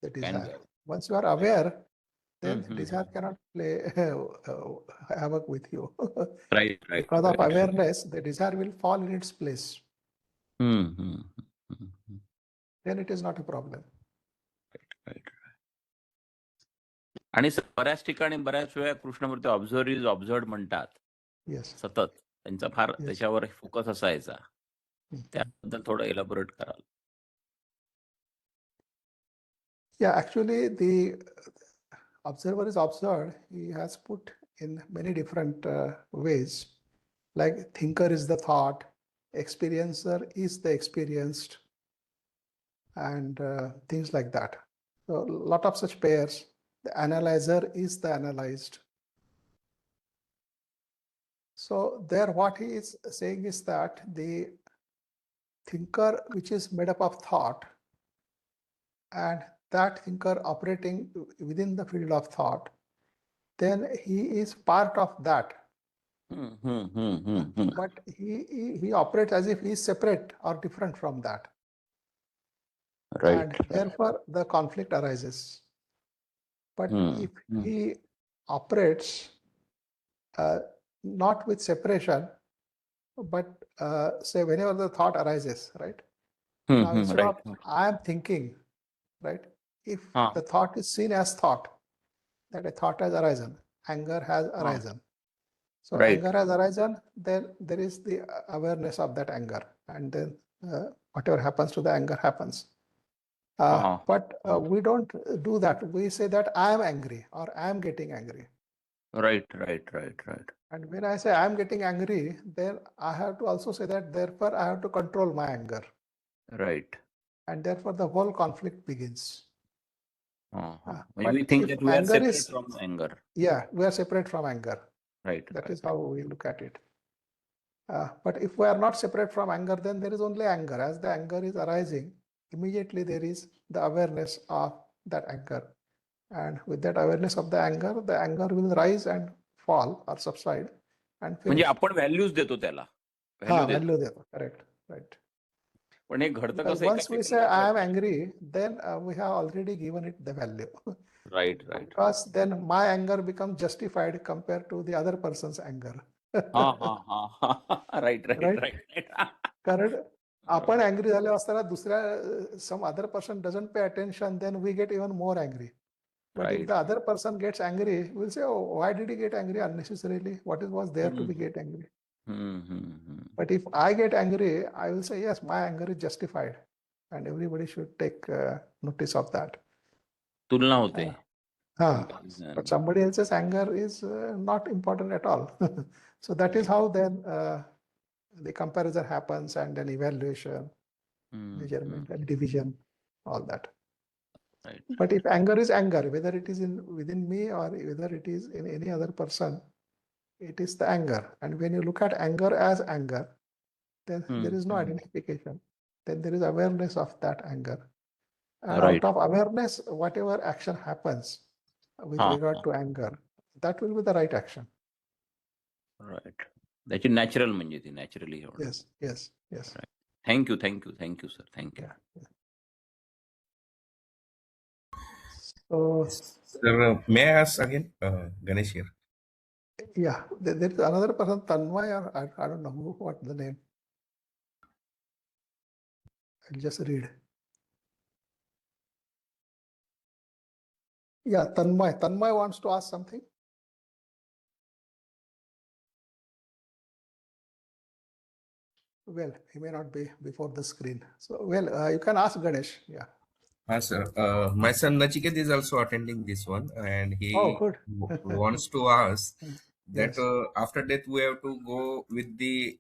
the desire. Once you are aware, then desire cannot play havoc with you. Right. Because of awareness, the desire will fall in its place. Then it is not a problem. Right. आणि बऱ्याच ठिकाणी बऱ्याच वेळा Krishnamurthy observe is ऑब्झर्व्ड म्हणतात. सतत त्यांचा फार त्याच्यावर focus असायचा. त्याबद्दल थोडं एलॅबोरेट कराल? Yeah, actually, the observer is observed. He has put in many different ways. Like thinker is the thought, experiencer is the experienced, and things like that. So a lot of such pairs. The analyzer is the analyzed. So there what he is saying is that the thinker, which is made up of thought, and that thinker operating within the field of thought, then he is part of that. But he operates as if he is separate or different from that. Right. And therefore the conflict arises. But if he operates not with separation, but say whenever the thought arises, right? Now instead of I am thinking, right? If the thought is seen as thought, that a thought has arisen, anger has arisen. So anger has arisen, then there is the awareness of that anger, and then whatever happens to the anger happens. But we don't do that. We say that I am angry or I am getting angry. Right. And when I say I am getting angry, then I have to also say that therefore I have to control my anger. Right. And therefore the whole conflict begins. We think that we are separate from anger. Yeah, we are separate from anger. Right. That is how we look at it. But if we are not separate from anger, then there is only anger. As the anger is arising, immediately there is the awareness of that anger. And with that awareness of the anger will rise and fall or subside and finish. म्हणजे आपण values देतो त्याला. Value देतो. Correct. Right. पण हे घडतं कसं? Once we say I am angry, then we have already given it the value. Right. Because then my anger becomes justified compared to the other person's anger. Right. कारण आपण angry झाले असताना दुसऱ्या some other person doesn't pay attention, then we get even more angry. But if the other person gets angry, we'll say, oh, why did he get angry unnecessarily? What was there to be get angry? But if I get angry, I will say, yes, my anger is justified. And everybody should take notice of that. तुलना होते. comparison. But somebody else's anger is not important at all. So that is how then the comparison happens, and then evaluation, measurement, and division, all that. Right. But if anger is anger, whether it is within me or whether it is in any other person, it is the anger. And when you look at anger as anger, then there is no identification. Then there is awareness of that anger. And Right. out of awareness, whatever action happens with regard to anger, that will be the right action. Right. That's natural म्हणजे ती naturally. Yes, yes, yes. Right. Thank you, sir. Thank you. Yeah. So, Sir, may I ask again, Ganesh here? Yeah, there is another person, Tanmay, or I don't know what the name. I'll just read. Yeah, Tanmay. Tanmay wants to ask something. Well, he may not be before the screen. So, well, you can ask Ganesh. Yeah. Sir. My son Nachiket is also attending this one, and he good. wants to ask that Yes. after death we have to go with the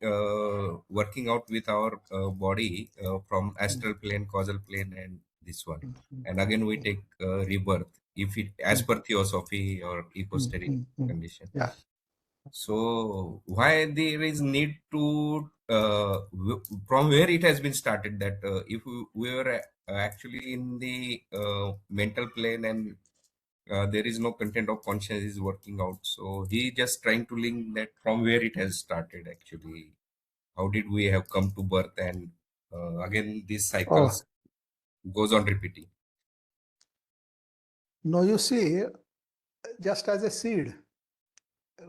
working out with our body from astral plane, causal plane, and this one, and again we take rebirth if it as per theosophy or ecosteric condition. Yeah. So why there is need to from where it has been started that if we were actually in the mental plane and there is no content of conscience is working out, so he just trying to link that from where it has started actually. How did we have come to birth, and again these cycles goes on repeating. No, you see, just as a seed,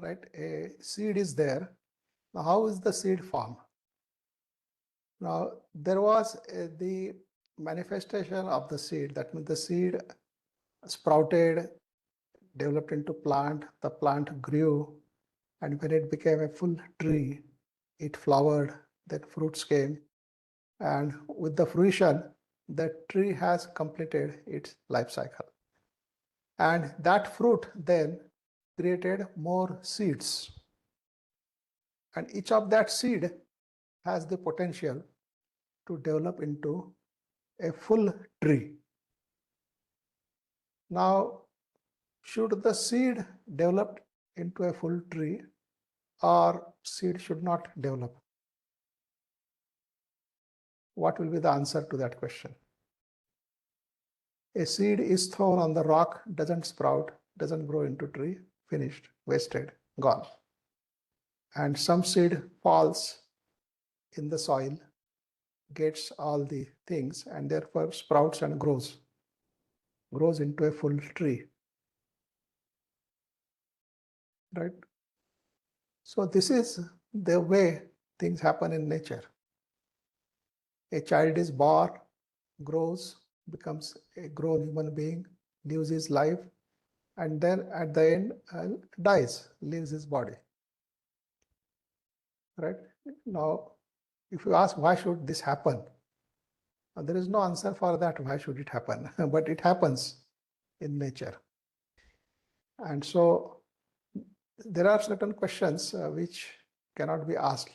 right? A seed is there. Now, how is the seed formed? Now, there was the manifestation of the seed. That means the seed sprouted, developed into plant. The plant grew, and when it became a full tree, it flowered. Then fruits came, and with the fruition, the tree has completed its life cycle. And that fruit then created more seeds. And each of that seed has the potential to develop into a full tree. Now, should the seed develop into a full tree, or seed should not develop? What will be the answer to that question? A seed is thrown on the rock, doesn't sprout, doesn't grow into tree, finished, wasted, gone. And some seed falls in the soil, gets all the things, and therefore sprouts and grows into a full tree. Right? So this is the way things happen in nature. A child is born, grows, becomes a grown human being, lives his life, and then at the end dies, leaves his body. Right? Now, if you ask why should this happen, there is no answer for that. Why should it happen? But it happens in nature. And so there are certain questions which cannot be asked.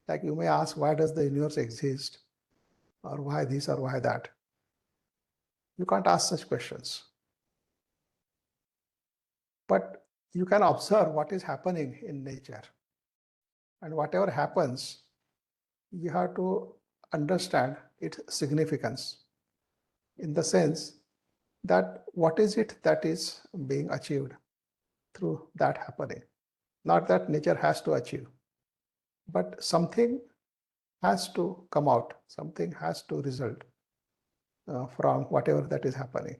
Like you may ask, why does the universe exist? Or why this or why that? You can't ask such questions. But you can observe what is happening in nature. And whatever happens, you have to understand its significance in the sense that what is it that is being achieved through that happening. Not that nature has to achieve, but something has to come out, something has to result from whatever that is happening.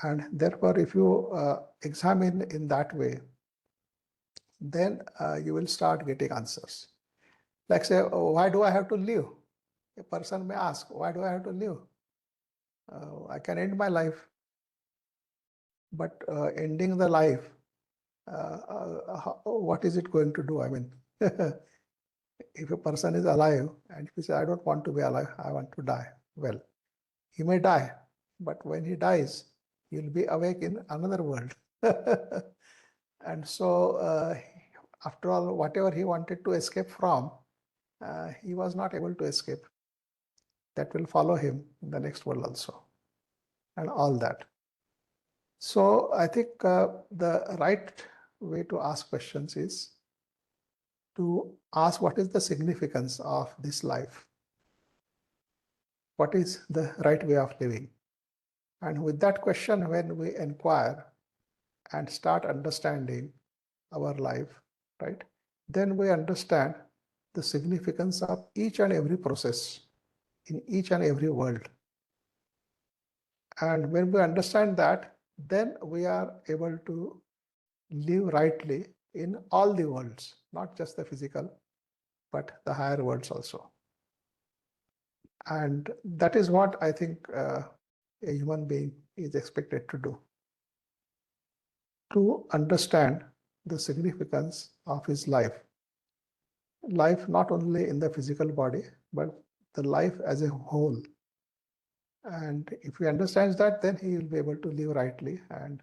And therefore, if you examine in that way, then you will start getting answers. Like say, why do I have to live? A person may ask, why do I have to live? I can end my life. But ending the life, what is it going to do? I mean, if a person is alive and he says, I don't want to be alive, I want to die. Well, he may die, but when he dies, He'll be awake in another world. And so, after all, whatever he wanted to escape from, he was not able to escape. That will follow him in the next world also, and all that. So I think the right way to ask questions is to ask what is the significance of this life? What is the right way of living? And with that question, when we inquire and start understanding our life, right, then we understand the significance of each and every process in each and every world. And when we understand that, then we are able to live rightly in all the worlds, not just the physical, but the higher worlds also. And that is what I think a human being is expected to do, to understand the significance of his life. Life not only in the physical body, but the life as a whole. And if he understands that, then he will be able to live rightly and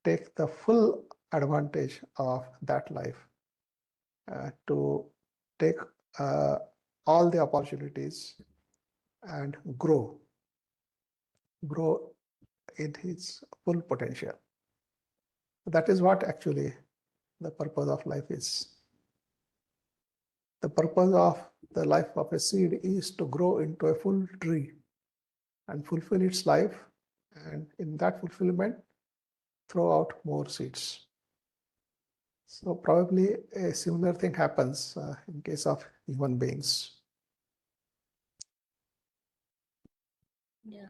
take the full advantage of that life, to take all the opportunities and grow in his full potential. That is what actually the purpose of life is. The purpose of the life of a seed is to grow into a full tree and fulfill its life, and in that fulfillment, throw out more seeds. So probably a similar thing happens in case of human beings. Yeah.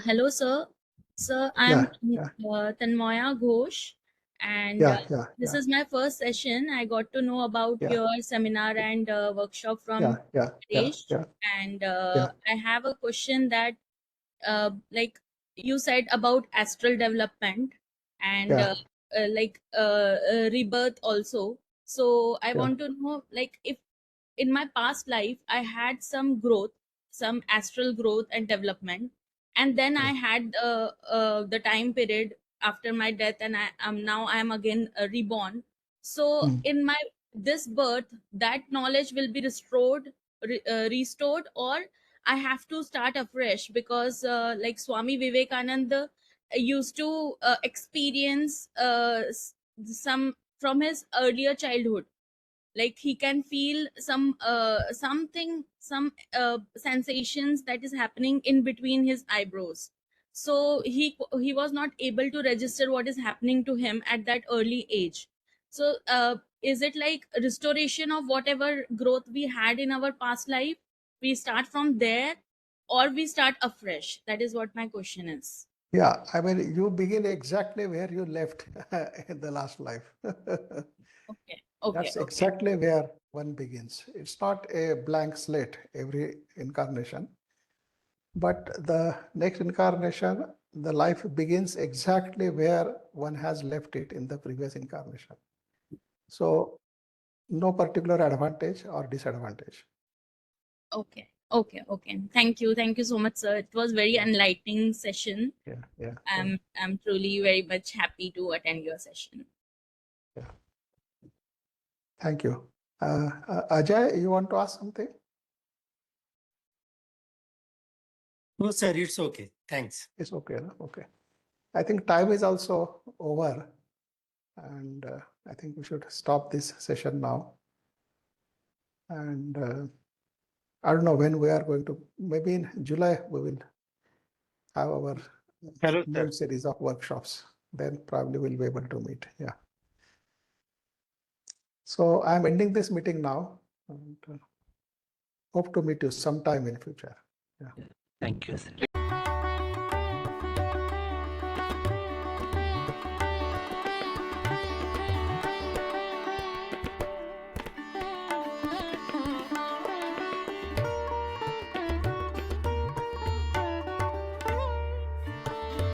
Hello, sir. Sir, I'm Tanmaya Ghosh, and this is my first session. I got to know about your seminar and workshop from Harish, and I have a question that, like you said about astral development and rebirth also. So I want to know, like, if in my past life I had some growth, some astral growth and development, and then I had the time period after my death, and I am now I am again reborn. So in my this birth, that knowledge will be restored, or I have to start afresh, because like Swami Vivekananda used to experience some from his earlier childhood. Like he can feel some sensations that is happening in between his eyebrows. So he was not able to register what is happening to him at that early age. So is it like restoration of whatever growth we had in our past life? We start from there, or we start afresh? That is what my question is. Yeah, I mean, you begin exactly where you left in the last life. Okay. That's exactly where one begins. It's not a blank slate every incarnation, but the next incarnation, the life begins exactly where one has left it in the previous incarnation. So no particular advantage or disadvantage. Okay. Thank you so much, sir. It was very enlightening session. I'm truly very much happy to attend your session. Thank you. Ajay, you want to ask something? No, sir, it's okay. Thanks. It's okay. No? Okay. I think time is also over, and I think we should stop this session now. And I don't know when we are going to, maybe in July, we will have our new series of workshops. Then probably we'll be able to meet. Yeah. So I'm ending this meeting now, and hope to meet you sometime in future. Yeah. Thank you, sir.